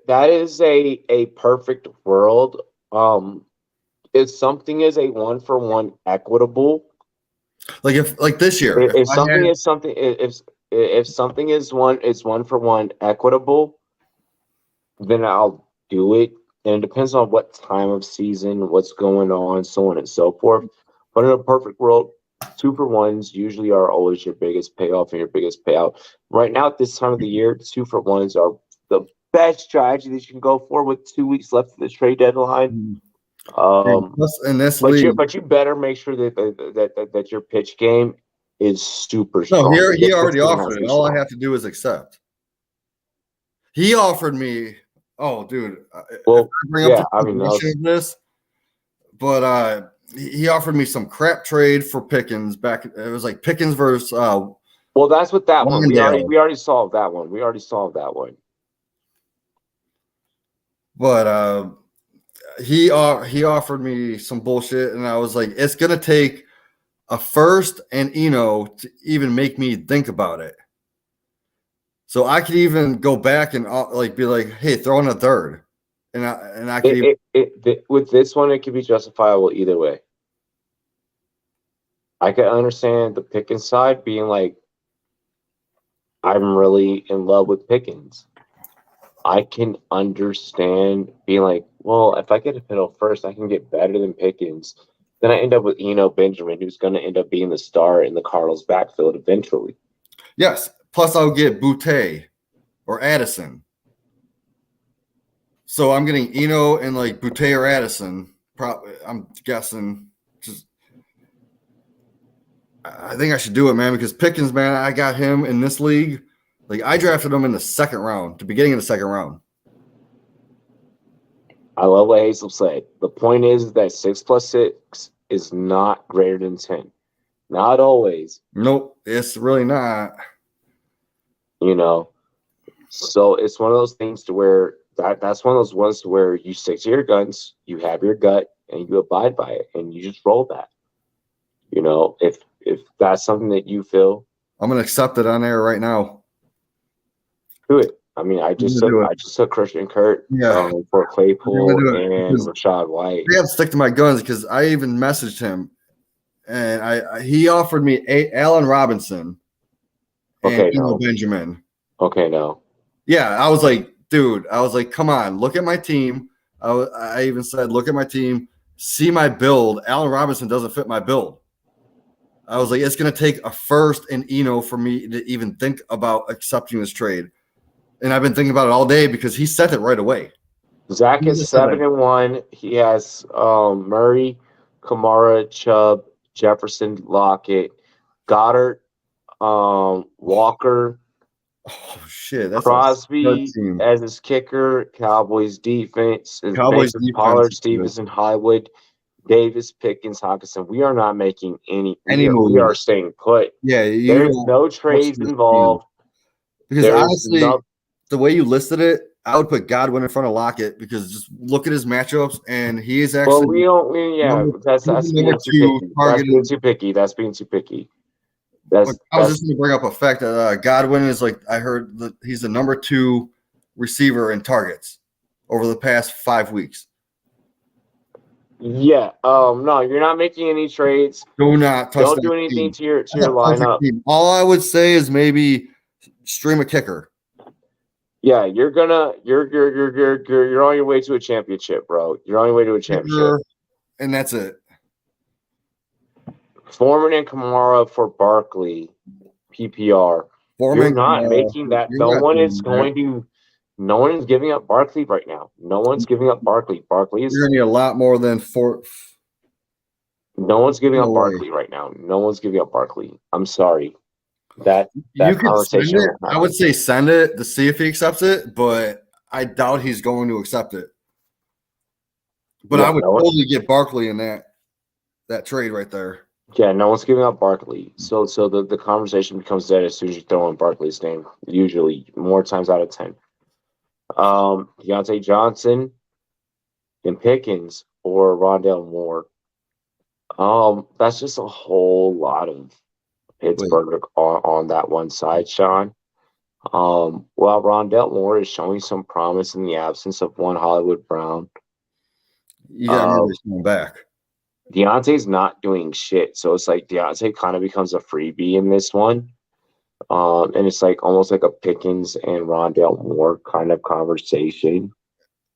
that is a perfect world. If something is a 1-for-1 equitable, like this year, if something is 1-for-1 equitable, then I'll do it. And it depends on what time of season, what's going on, so on and so forth. But in a perfect world, 2-for-1s usually are always your biggest payoff and your biggest payout. Right now, at this time of the year, 2-for-1s are the best strategy that you can go for with 2 weeks left of the trade deadline. In this league, but you better make sure that your pitch game is super strong. No, he already offered it. All I have to do is accept. He offered me. Oh, dude. Well, this, but he offered me some crap trade for Pickens back. It was like Pickens versus. Well, that's what that one. We already solved that one. But he offered me some bullshit, and I was like, it's gonna take a first and Eno to even make me think about it. So I could even go back and be like, hey, throw in a third, and I could with this one, it could be justifiable either way. I can understand the Pickens side being like, I'm really in love with Pickens. I can understand being like, well, if I get a Kittle first, I can get better than Pickens. Then I end up with Benjamin, who's going to end up being the star in the Cardinals' backfield eventually. Yes. Plus, I'll get Boutte or Addison. So I'm getting and like Boutte or Addison. Probably, I'm guessing. I think I should do it, man, because Pickens, man, I got him in this league. Like I drafted him in the second round, the beginning of the second round. I love what Hazel said. The point is that 6 + 6 is not greater than 10. Not always. Nope, it's really not. So it's one of those things to where that's one of those ones to where you stick to your guns, you have your gut, and you abide by it, and you just roll that. If that's something that you feel, I'm gonna accept it on air right now. Do it. I mean, I just took Christian Kirk for Claypool and Rashad White. I have to stick to my guns because I even messaged him, and he offered me Allen Robinson and Benjamin. Okay, no. Yeah, I was like, dude, come on, look at my team. I even said, look at my team, see my build. Allen Robinson doesn't fit my build. I was like, it's going to take a first and for me to even think about accepting this trade. And I've been thinking about it all day because he sent it right away. Zach is 7-1. He has Murray, Kamara, Chubb, Jefferson, Lockett, Goddard, Walker. Oh shit! That's Crosby as his kicker. Cowboys defense. Cowboys defense. Pollard, Stevenson, Highwood, Davis, Pickens, Hawkinson. We are not making any moves. We are staying put. Yeah, there's no trades involved. Because honestly, the way you listed it, I would put Godwin in front of Lockett because just look at his matchups, and he is actually. Well, that's being too picky. That's being too picky. I was just going to bring up a fact that Godwin is I heard that he's the number 2 receiver in targets over the past 5 weeks. Yeah. No, you're not making any trades. Do not touch. Don't do anything to your lineup. All I would say is maybe stream a kicker. Yeah, you're on your way to a championship, bro. You're on your way to a championship. And that's it. Foreman and Kamara for Barkley, PPR. You're not making that. No one is giving up Barkley right now. No one's giving up Barkley. Barkley is. You're going to need a lot more than 4. No one's giving up Barkley right now. No one's giving up Barkley. I'm sorry. That conversation. I would say send it to see if he accepts it, but I doubt he's going to accept it. But I would totally get Barkley in that trade right there. Yeah, no one's giving up Barkley. So the conversation becomes dead as soon as you throw in Barkley's name, usually more times out of 10. Deontay Johnson and Pickens or Rondale Moore. That's just a whole lot of Pittsburgh on that one side, Sean. While Rondale Moore is showing some promise in the absence of one Hollywood Brown. You got to back. Deontay's not doing shit. So it's like Deontay kind of becomes a freebie in this one. And it's almost like a Pickens and Rondale Moore kind of conversation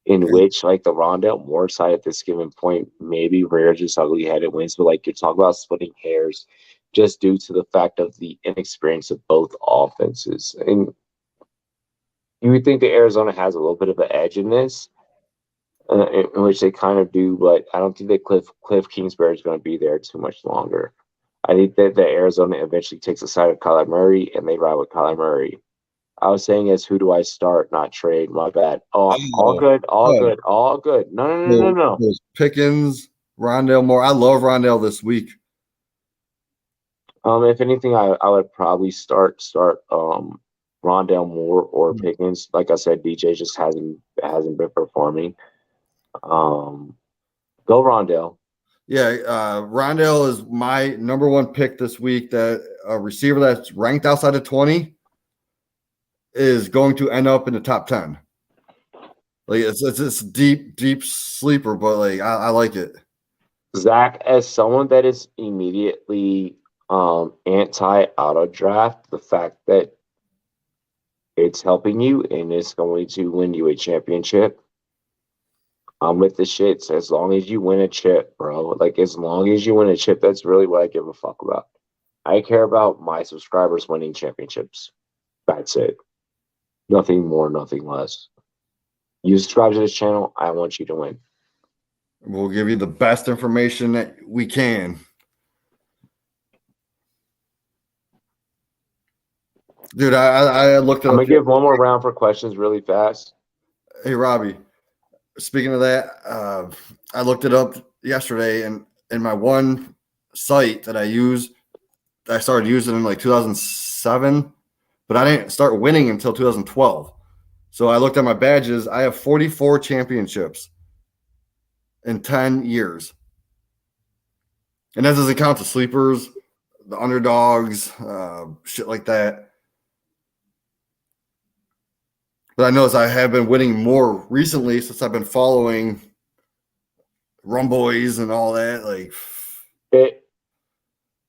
in which the Rondale Moore side at this given point, maybe rare just ugly headed wins, but you're talking about splitting hairs just due to the fact of the inexperience of both offenses. And you would think that Arizona has a little bit of an edge in this. In which they kind of do, but I don't think that Cliff Kingsbury is going to be there too much longer. I think that Arizona eventually takes the side of Kyler Murray and they ride with Kyler Murray. I was saying who do I start, not trade. My bad. All good. No. Pickens, Rondale Moore. I love Rondale this week. If anything, I would probably start Rondale Moore or Pickens. Like I said, DJ just hasn't been performing. Go Rondale. Yeah, Rondale is my number 1 pick this week. That a receiver that's ranked outside of 20 is going to end up in the top 10. It's deep sleeper, but I like it. Zach, as someone that is immediately anti auto draft, the fact that it's helping you and it's going to win you a championship, I'm with the shits. As long as you win a chip, bro. Like, as long as you win a chip, that's really what I give a fuck about. I care about my subscribers winning championships. That's it. Nothing more, nothing less. You subscribe to this channel, I want you to win. We'll give you the best information that we can. Dude, I looked at. I'm gonna give one more round for questions really fast. Hey, Robbie. Speaking of that, I looked it up yesterday, and in my one site that I use, I started using in like 2007, but I didn't start winning until 2012. So I looked at my badges. I have 44 championships in 10 years. And that doesn't count the sleepers, the underdogs, shit like that. But I noticed I have been winning more recently since I've been following Rumboyz and all that. Like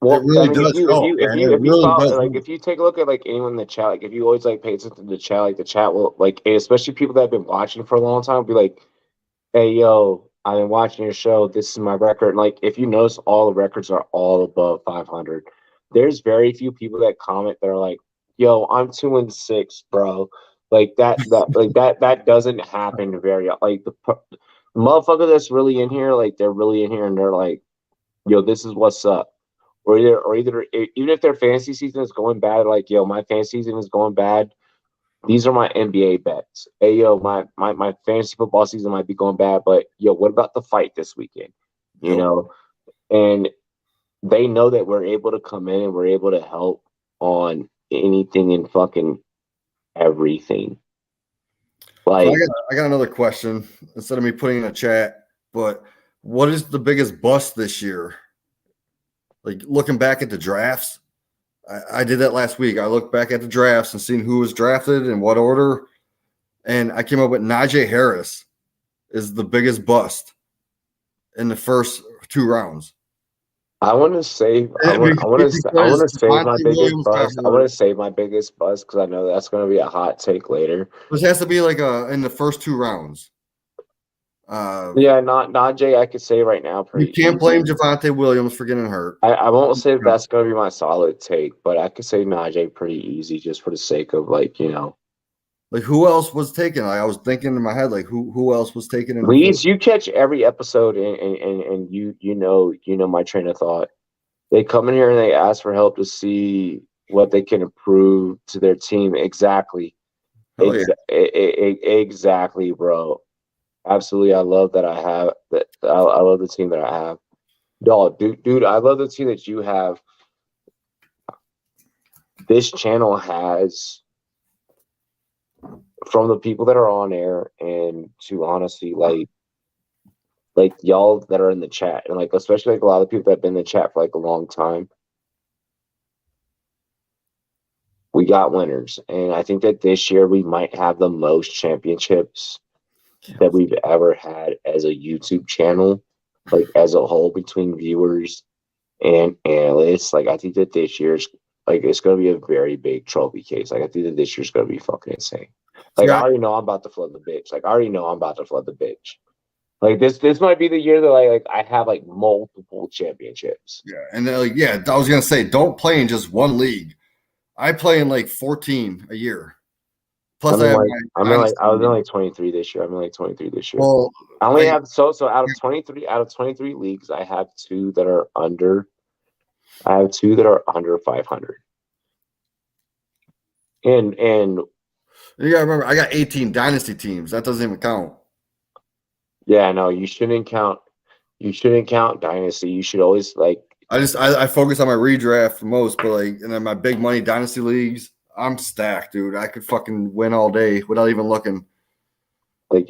well, it really I mean, does help, if you take a look at like anyone in the chat, like if you always like pay attention to the chat, like the chat will like, especially people that have been watching for a long time, will be like, "Hey, yo, I've been watching your show. This is my record." And like, if you notice, all the records are all above 500. There's very few people that comment that are like, "Yo, I'm 2-6, bro." Like that doesn't happen very like the motherfucker that's really in here, like they're really in here and they're like, "Yo, this is what's up." Or either even if their fantasy season is going bad, like, "Yo, my fantasy season is going bad. These are my NBA bets. Hey, yo, my fantasy football season might be going bad, but yo, what about the fight this weekend?" You know, and they know that we're able to come in and we're able to help on anything and fucking everything. Like, so I got another question instead of me putting in a chat, but what is the biggest bust this year? Like looking back at the drafts, I did that last week. I looked back at the drafts and seen who was drafted in what order, and I came up with Najee Harris is the biggest bust in the first 2 rounds. I want to save. I want to save my biggest buzz. I want to save my biggest buzz because I know that's going to be a hot take later. This has to be like in the first 2 rounds. Yeah, not Jay. I could say right now. You can't blame Javonte Williams for getting hurt. I won't say that's going to be my solid take, but I could say Najee pretty easy just for the sake of like, you know. Like who else was taken? Like I was thinking in my head, like who else was taken in? Please, you catch every episode and you know my train of thought. They come in here and they ask for help to see what they can improve to their team. Exactly. Exactly, bro. Absolutely. I love that I have that. I love the team that I have. Dog, dude, I love the team that you have. This channel has, from the people that are on air and to honestly like y'all that are in the chat and like especially like a lot of people that have been in the chat for like a long time. We got winners, and I think that this year we might have the most championships that we've ever had as a YouTube channel, like as a whole between viewers and analysts. Like I think that this year's like it's gonna be a very big trophy case. Like I think that this year's gonna be fucking insane. Like I already know I'm about to flood the bitch. Like this might be the year that like I have like multiple championships. Yeah, and then, I was gonna say don't play in just one league. I play in like 14 a year. Plus, I was in like 23 this year. I'm in like 23 this year. Well, I only have so out of 23 leagues, I have 2 that are under. I have 2 that are under 500. And you gotta remember, I got 18 dynasty teams. That doesn't even count. Yeah, no, you shouldn't count. You shouldn't count dynasty. You should always like. I focus on my redraft most, but like, and then my big money dynasty leagues, I'm stacked, dude. I could fucking win all day without even looking. Like,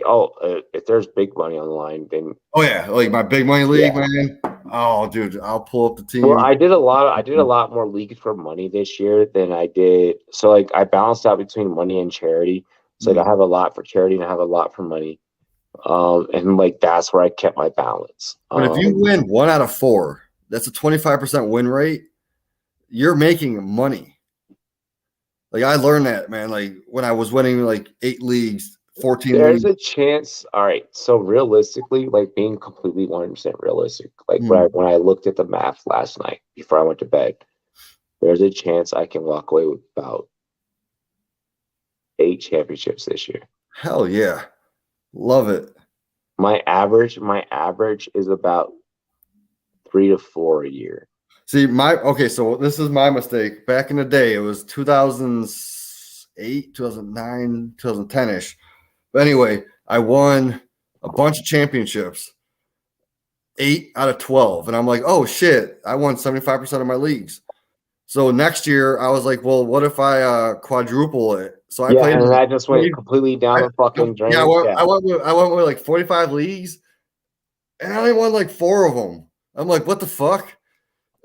if there's big money on the line, then. Oh yeah, like my big money league, man. Oh, dude, I'll pull up the team. Well, I did a lot more leagues for money this year than I did. So like, I balanced out between money and charity. So like, I have a lot for charity and I have a lot for money. And like that's where I kept my balance. But if you win 1 out of 4, that's a 25% win rate. You're making money. Like I learned that, man. Like when I was winning like 8 leagues, 14 there's leagues. a chance. All right, so realistically, like being completely 100% realistic, like when I looked at the math last night before I went to bed, there's a chance I can walk away with about 8 championships this year. Hell yeah, love it. My average is about 3 to 4 a year. See, so this is my mistake. Back in the day, it was 2008, 2009, 2010-ish. But anyway, I won a bunch of championships, 8 out of 12. And I'm like, oh shit, I won 75% of my leagues. So next year I was like, well, what if I quadruple it? So I played, and I just went completely down the fucking drain. Yeah, I went with like 45 leagues, and I only won like 4 of them. I'm like, what the fuck?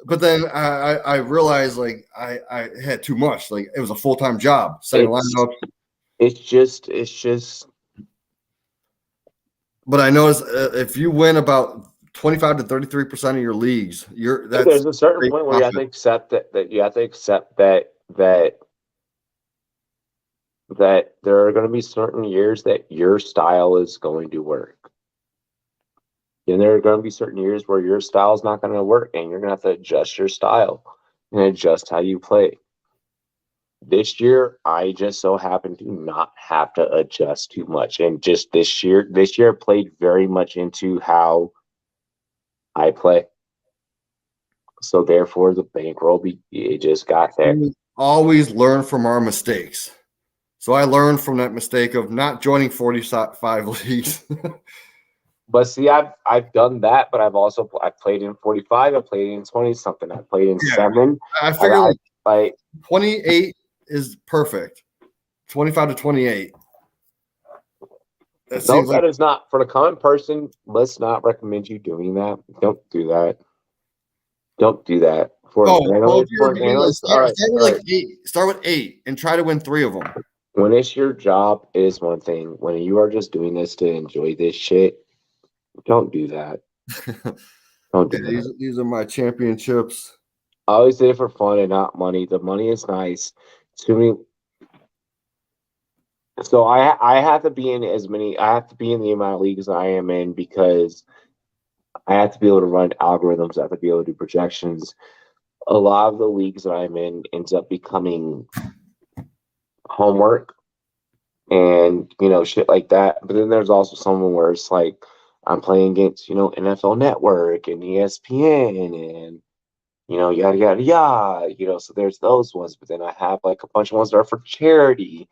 But then I realized like I had too much. Like it was a full-time job setting lineups. It's just. But I noticed if you win about 25 to 33% of your leagues, there's a certain point where you have to accept that you have to accept that there are going to be certain years that your style is going to work. And there are going to be certain years where your style is not going to work, and you're going to have to adjust your style and adjust how you play. This year, I just so happen to not have to adjust too much. And just this year played very much into how I play. So therefore, the bankroll, it just got there. We always learn from our mistakes. So I learned from that mistake of not joining 45 leagues. But see, I've done that, but I've played in 45, I played in 20 something, I played in 7. I figured like 28 is perfect. 25 to 28. That is not for the common person. Let's not recommend you doing that. Don't do that. Don't do that. Start with 8 and try to win 3 of them. When it's your job, it is one thing. When you are just doing this to enjoy this shit, don't do that. Don't do that. These are my championships. I always did it for fun and not money. The money is nice. To me, so I have to be in the amount of leagues I am in because I have to be able to run algorithms. I have to be able to do projections. A lot of the leagues that I'm in ends up becoming homework and shit like that. But then there's also someone where it's like I'm playing against NFL Network and ESPN and yada yada yada. So there's those ones. But then I have like a bunch of ones that are for charity,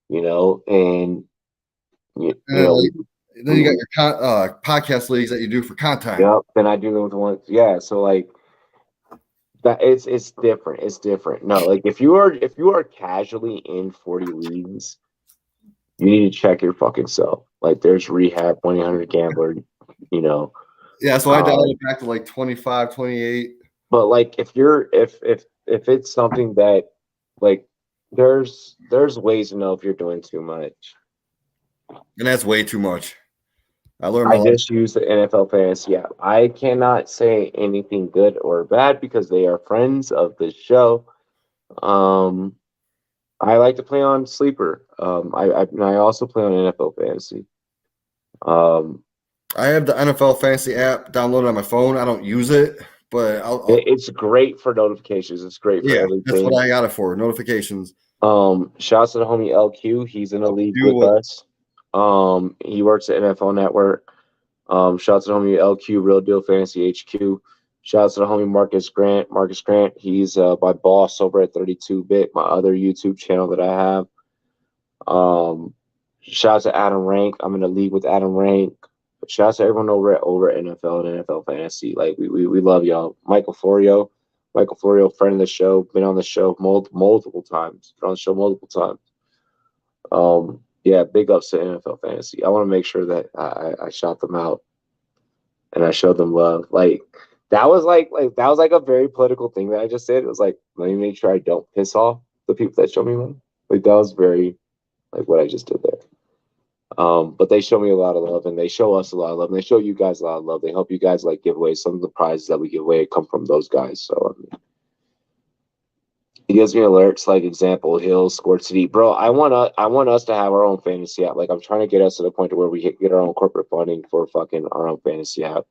and then you got your podcast leagues that you do for content. Yep. Then I do them with ones. Yeah. So like that it's different. It's different. No, like if you are casually in 40 leagues, you need to check your fucking self. Like there's rehab, 1-800-GAMBLER, Yeah, so I dialed it back to like 25, 28. But like if it's something that like there's ways to know if you're doing too much. And that's way too much. I just use the NFL Fantasy app. I cannot say anything good or bad because they are friends of the show. I like to play on Sleeper. I also play on NFL Fantasy. I have the NFL Fantasy app downloaded on my phone. I don't use it, but it's great for notifications. It's great for everything. That's what I got it for, notifications. Shouts to the homie LQ. He's in a league with us. He works at NFL Network. Shouts to the homie LQ, Real Deal Fantasy HQ. Shouts to the homie Marcus Grant. He's my boss over at 32-Bit, my other YouTube channel that I have. Shouts to Adam Rank. I'm in a league with Adam Rank. Shouts to everyone over at NFL and NFL Fantasy. Like we love y'all. Michael Florio, friend of the show, been on the show multiple times. Yeah, big ups to NFL Fantasy. I want to make sure that I shout them out and I showed them love. Like that was like a very political thing that I just said. It was like, let me make sure I don't piss off the people that show me love. Like that was very like what I just did there. But they show me a lot of love, and they show us a lot of love, and they show you guys a lot of love. They help you guys like give away some of the prizes that we give away come from those guys. So I mean, he gives me alerts like example Hill, Score City, bro. I want us to have our own fantasy app. Like I'm trying to get us to the point to where we get our own corporate funding for fucking our own fantasy app.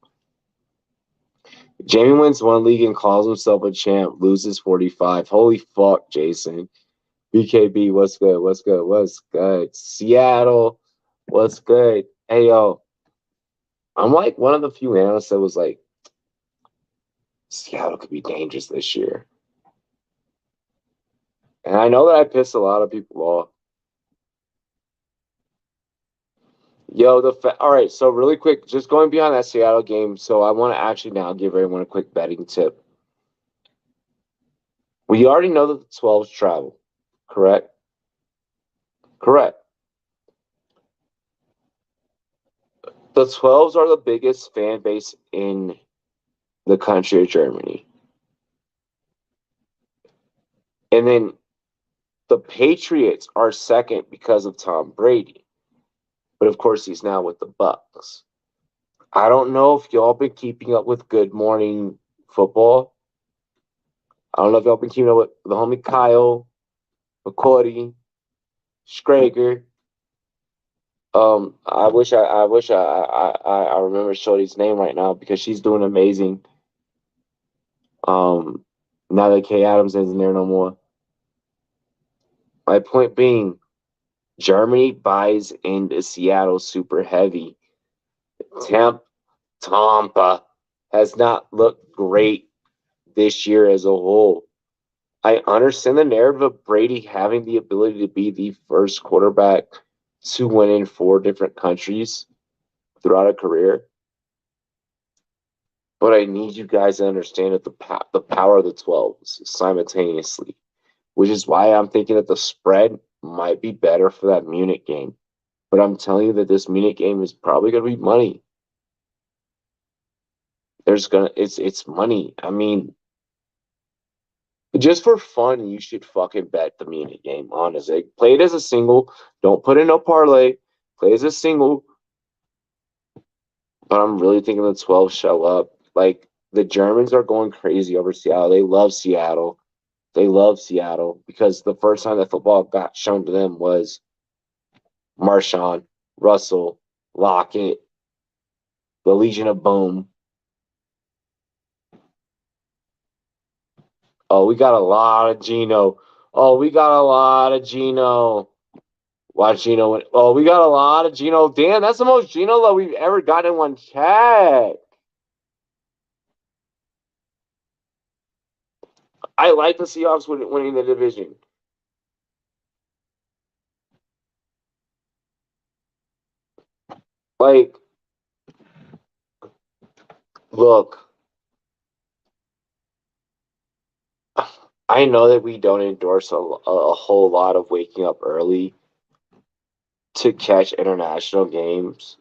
Jamie wins one league and calls himself a champ, loses 45. Holy fuck, Jason. BKB, what's good? What's good? What's good? Seattle, what's good? Hey, yo, I'm like one of the few analysts that was like, Seattle could be dangerous this year. And I know that I pissed a lot of people off. Yo, all right, so really quick, just going beyond that Seattle game, so I want to actually now give everyone a quick betting tip. We already know that the 12s travel, correct? Correct. The 12s are the biggest fan base in the country of Germany. And then the Patriots are second because of Tom Brady. But of course, he's now with the Bucs. I don't know if y'all been keeping up with Good Morning Football. I don't know if y'all been keeping up with the homie Kyle, McCourty, Schrager. I wish I remember Shorty's name right now because she's doing amazing. Now that Kay Adams isn't there no more. My point being, Germany buys into Seattle super heavy. Tampa has not looked great this year as a whole. I understand the narrative of Brady having the ability to be the first quarterback to win in 4 different countries throughout a career. But I need you guys to understand that the power of the 12s simultaneously, which is why I'm thinking that the spread might be better for that Munich game. But I'm telling you that this Munich game is probably going to be money. It's money. I mean, just for fun, you should fucking bet the Munich game, honestly. Play it as a single. Don't put in no parlay. Play as a single. But I'm really thinking the 12 show up. Like, the Germans are going crazy over Seattle. They love Seattle. They love Seattle because the first time that football got shown to them was Marshawn, Russell, Lockett, the Legion of Boom. Oh, we got a lot of Geno. Oh, we got a lot of Geno. Watch Geno win. Oh, we got a lot of Geno. Damn, that's the most Geno that we've ever gotten in one check. I like the Seahawks winning the division. Like, look, I know that we don't endorse a whole lot of waking up early to catch international games.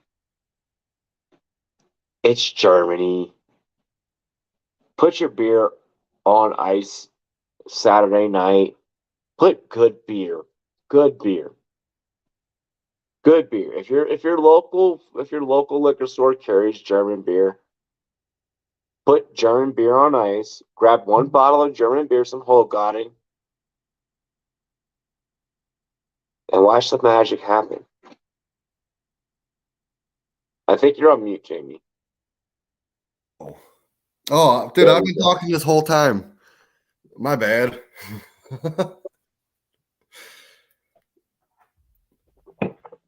It's Germany. Put your beer on ice Saturday night. Put good beer. Good beer. Good beer. If your local liquor store carries German beer, put German beer on ice. Grab one bottle of German beer, some Holgarten, and watch the magic happen. I think you're on mute, Jamie. Oh, dude, I've been talking this whole time. My bad.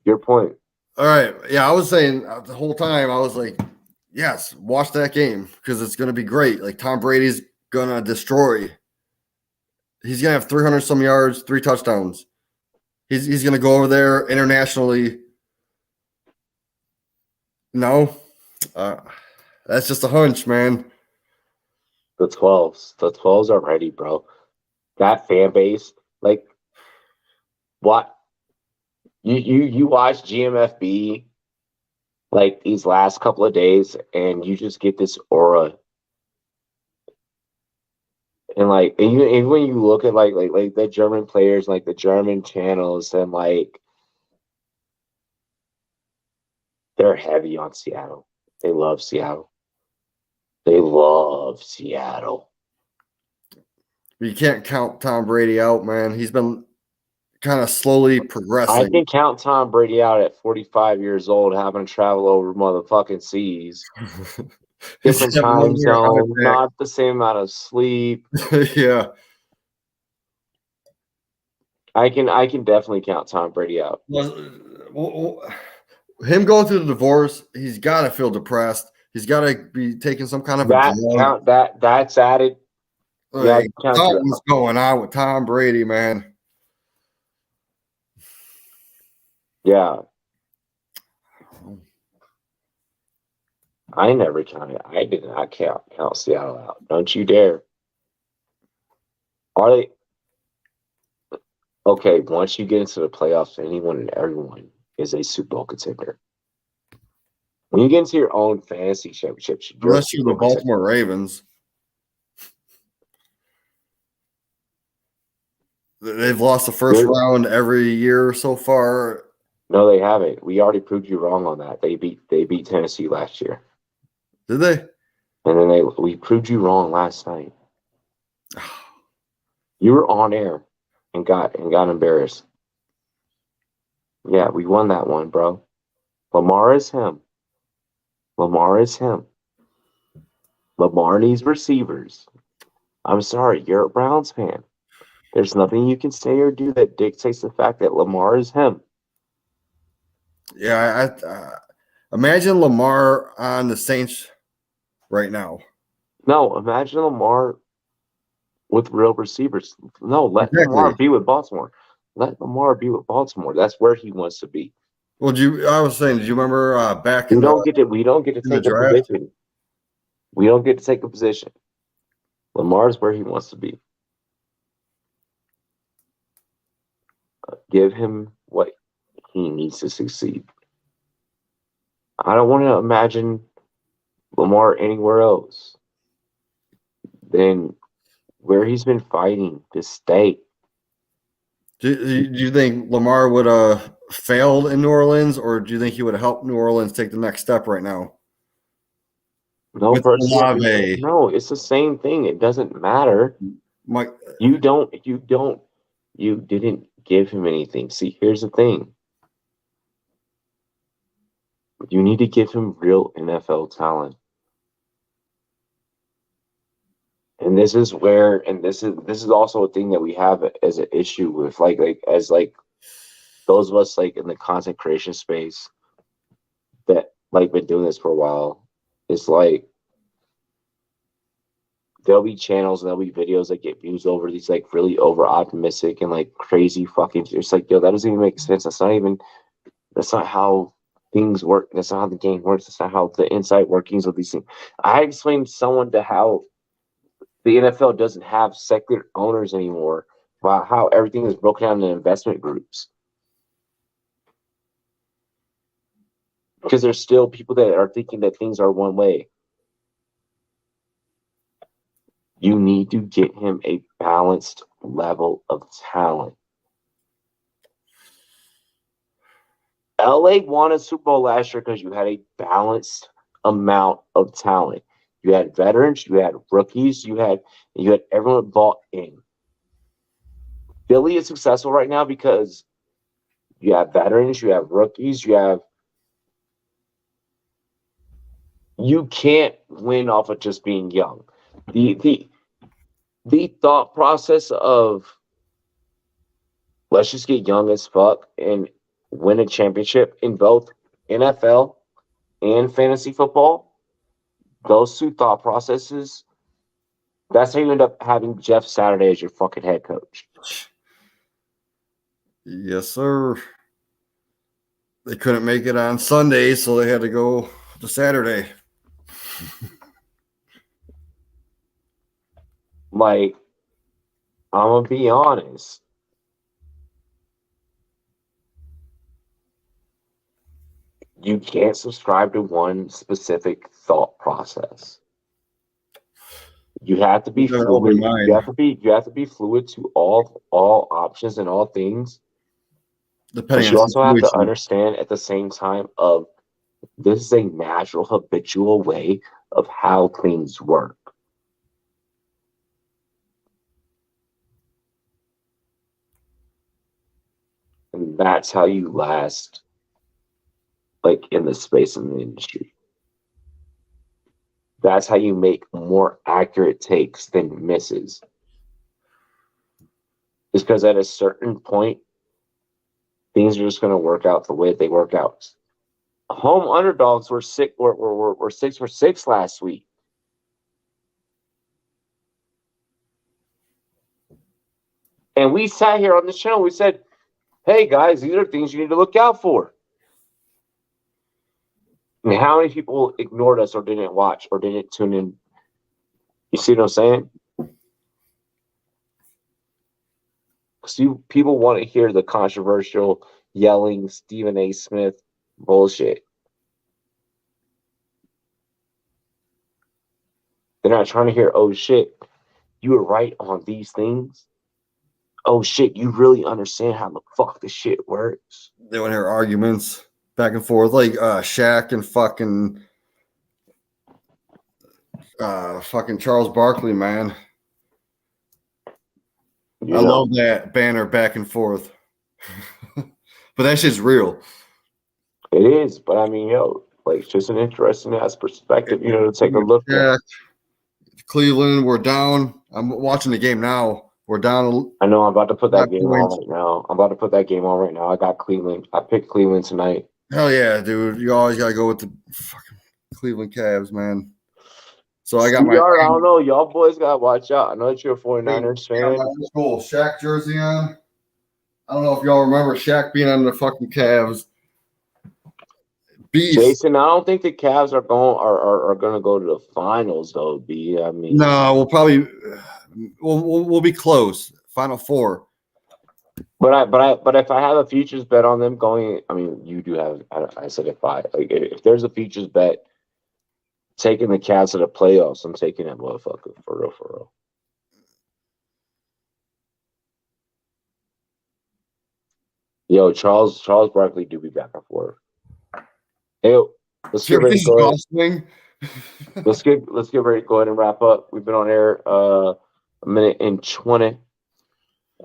Your point. All right. Yeah, I was saying the whole time, I was like, yes, watch that game because it's going to be great. Like, Tom Brady's going to destroy. He's going to have 300 some yards, 3 touchdowns. He's going to go over there internationally. No, that's just a hunch, man. The 12s are ready, bro. That fan base, like, what? You watch GMFB like these last couple of days, and you just get this aura. And like, even when you look at like the German players, like the German channels, and like They're heavy on Seattle. They love Seattle. They love Seattle. You can't count Tom Brady out, man. He's been kind of slowly progressing. I can count Tom Brady out at 45 years old, having to travel over motherfucking seas. Different time zone, not the same amount of sleep. Yeah. I can definitely count Tom Brady out. Well, him going through the divorce, he's got to feel depressed. He's got to be taking some kind of that's added. Like, something's going on with Tom Brady, man. Yeah. I never counted. I did not count Seattle out. Don't you dare. Are they okay? Once you get into the playoffs, anyone and everyone is a Super Bowl contender. When you get into your own fantasy championship, unless you're the Baltimore Ravens, they've lost the first round every year so far. No, they haven't. We already proved you wrong on that. They beat Tennessee last year. Did they? And then we proved you wrong last night. You were on air and got embarrassed. Yeah, we won that one, bro. Lamar is him. Lamar is him. Lamar needs receivers. I'm sorry, you're a Browns fan. There's nothing you can say or do that dictates the fact that Lamar is him. Yeah, imagine Lamar on the Saints right now. No, imagine Lamar with real receivers. No, let Lamar be with Baltimore. Let Lamar be with Baltimore. That's where he wants to be. Well, I was saying, did you remember back in we don't get to take a position. We don't get to take a position. Lamar's where he wants to be. Give him what he needs to succeed. I don't want to imagine Lamar anywhere else than where he's been fighting to stay. Do you think Lamar would have failed in New Orleans, or do you think he would have helped New Orleans take the next step right now? No, no, it's the same thing. It doesn't matter. You didn't give him anything. See, here's the thing. You need to give him real NFL talent. And this is where, and this is also a thing that we have as an issue with like those of us like in the content creation space that like been doing this for a while. It's like there'll be channels and there'll be videos that get views over these like really over optimistic and like crazy fucking. It's like, yo, that doesn't even make sense. That's not how things work. That's not how the game works. That's not how the inside workings of these things. I explained to someone to how the NFL doesn't have secular owners anymore. Wow, how everything is broken down into investment groups. Because there's still people that are thinking that things are one way. You need to get him a balanced level of talent. LA won a Super Bowl last year because you had a balanced amount of talent. You had veterans, you had rookies, you had everyone bought in. Philly is successful right now because you have veterans, you have rookies, you can't win off of just being young. The thought process of let's just get young as fuck and win a championship in both NFL and fantasy football, those two thought processes, that's how you end up having Jeff Saturday as your fucking head coach. Yes, sir. They couldn't make it on Sunday, so they had to go to Saturday. Like, I'm going to be honest. You can't subscribe to one specific thought process. You have to be fluid. You have to be fluid to all options and all things. But you also have to understand at the same time of This is a natural, habitual way of how things work. And that's how you last, like, in the space in the industry. That's how you make more accurate takes than misses. It's because at a certain point, things are just going to work out the way they work out. Home underdogs were 6 for 6 last week. And we sat here on this channel. We said, hey, guys, these are things you need to look out for. I mean, how many people ignored us or didn't watch or didn't tune in? You see what I'm saying? Because people want to hear the controversial, yelling Stephen A. Smith bullshit. They're not trying to hear, oh, shit, you were right on these things. Oh, shit, you really understand how the fuck this shit works. They want to hear arguments back and forth, like Shaq and fucking Charles Barkley, man. I love that banner back and forth. But that shit's real. It is, but I mean, like, it's just an interesting ass perspective, to take a look at. Cleveland, we're down. I'm watching the game now. We're down. I know. I'm about to put that game on right now. I got Cleveland. I picked Cleveland tonight. Hell yeah, dude! You always gotta go with the fucking Cleveland Cavs, man. So I got I don't know. Y'all boys gotta watch out. I know that you're a 49ers fan. Cool. Shaq jersey on. I don't know if y'all remember Shaq being on the fucking Cavs. Beast. Jason, I don't think the Cavs are going to go to the finals though. B. I mean, no, we'll probably we'll be close. Final Four. But if I have a futures bet on them going, I mean, you do have. I said if there's a futures bet taking the Cavs to the playoffs, I'm taking that motherfucker for real. Yo, Charles Barkley do be back and forth. Hey, let's get ready to go ahead. Let's get ready to go ahead and wrap up. We've been on air a minute and 20.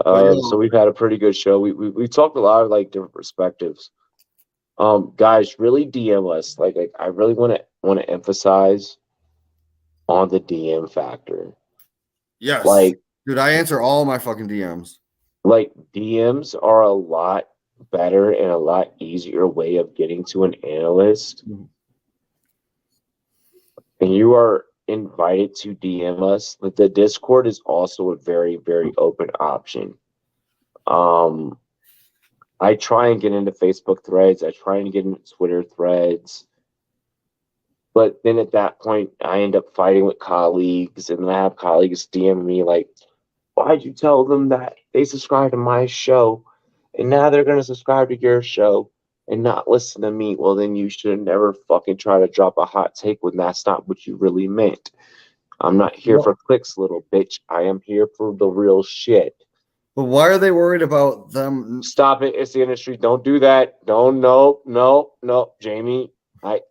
So we've had a pretty good show. We talked a lot of like different perspectives. Guys, really DM us. Like I really want to emphasize on the DM factor. Yes. Like, dude, I answer all my fucking DMs. Like, DMs are a lot better and a lot easier way of getting to an analyst. Mm-hmm. And you are invited to DM us. But the Discord is also a very, very open option. I try and get into Facebook threads. I try and get into Twitter threads. But then at that point, I end up fighting with colleagues. And then I have colleagues DM me like, why'd you tell them that they subscribe to my show and now they're going to subscribe to your show and not listen to me? Well, then you should never fucking try to drop a hot take when that's not what you really meant. I'm not here for clicks, little bitch. I am here for the real shit. But why are they worried about them? Stop it. It's the industry. Don't do that. No, Jamie.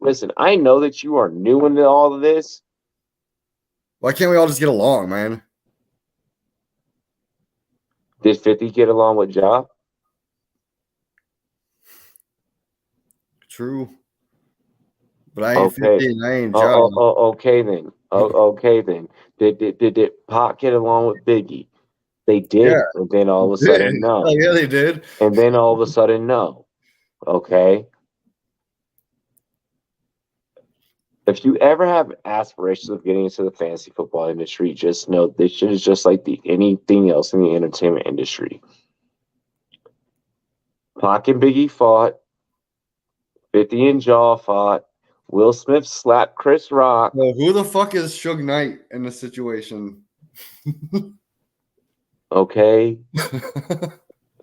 Listen, I know that you are new into all of this. Why can't we all just get along, man? Did 50 get along with Ja? True. But I ain't 50 and I ain't Ja. Okay then. Okay then. Did Pac get along with Biggie? They did. Yeah. And then all of a sudden, no. Oh, yeah, they did. And then all of a sudden, no. Okay. If you ever have aspirations of getting into the fantasy football industry, just know this shit is just like anything else in the entertainment industry. Pac and Biggie fought. 50 and Ja fought. Will Smith slapped Chris Rock. Well, who the fuck is Suge Knight in this situation? Okay.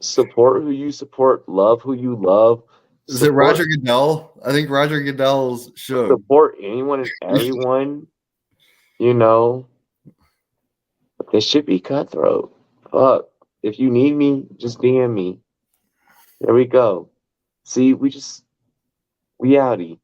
Support who you support. Love who you love. Is it Roger Goodell? I think Roger Goodell's Suge. Support anyone and everyone. But this should be cutthroat. Fuck. If you need me, just DM me. There we go. See, we outie.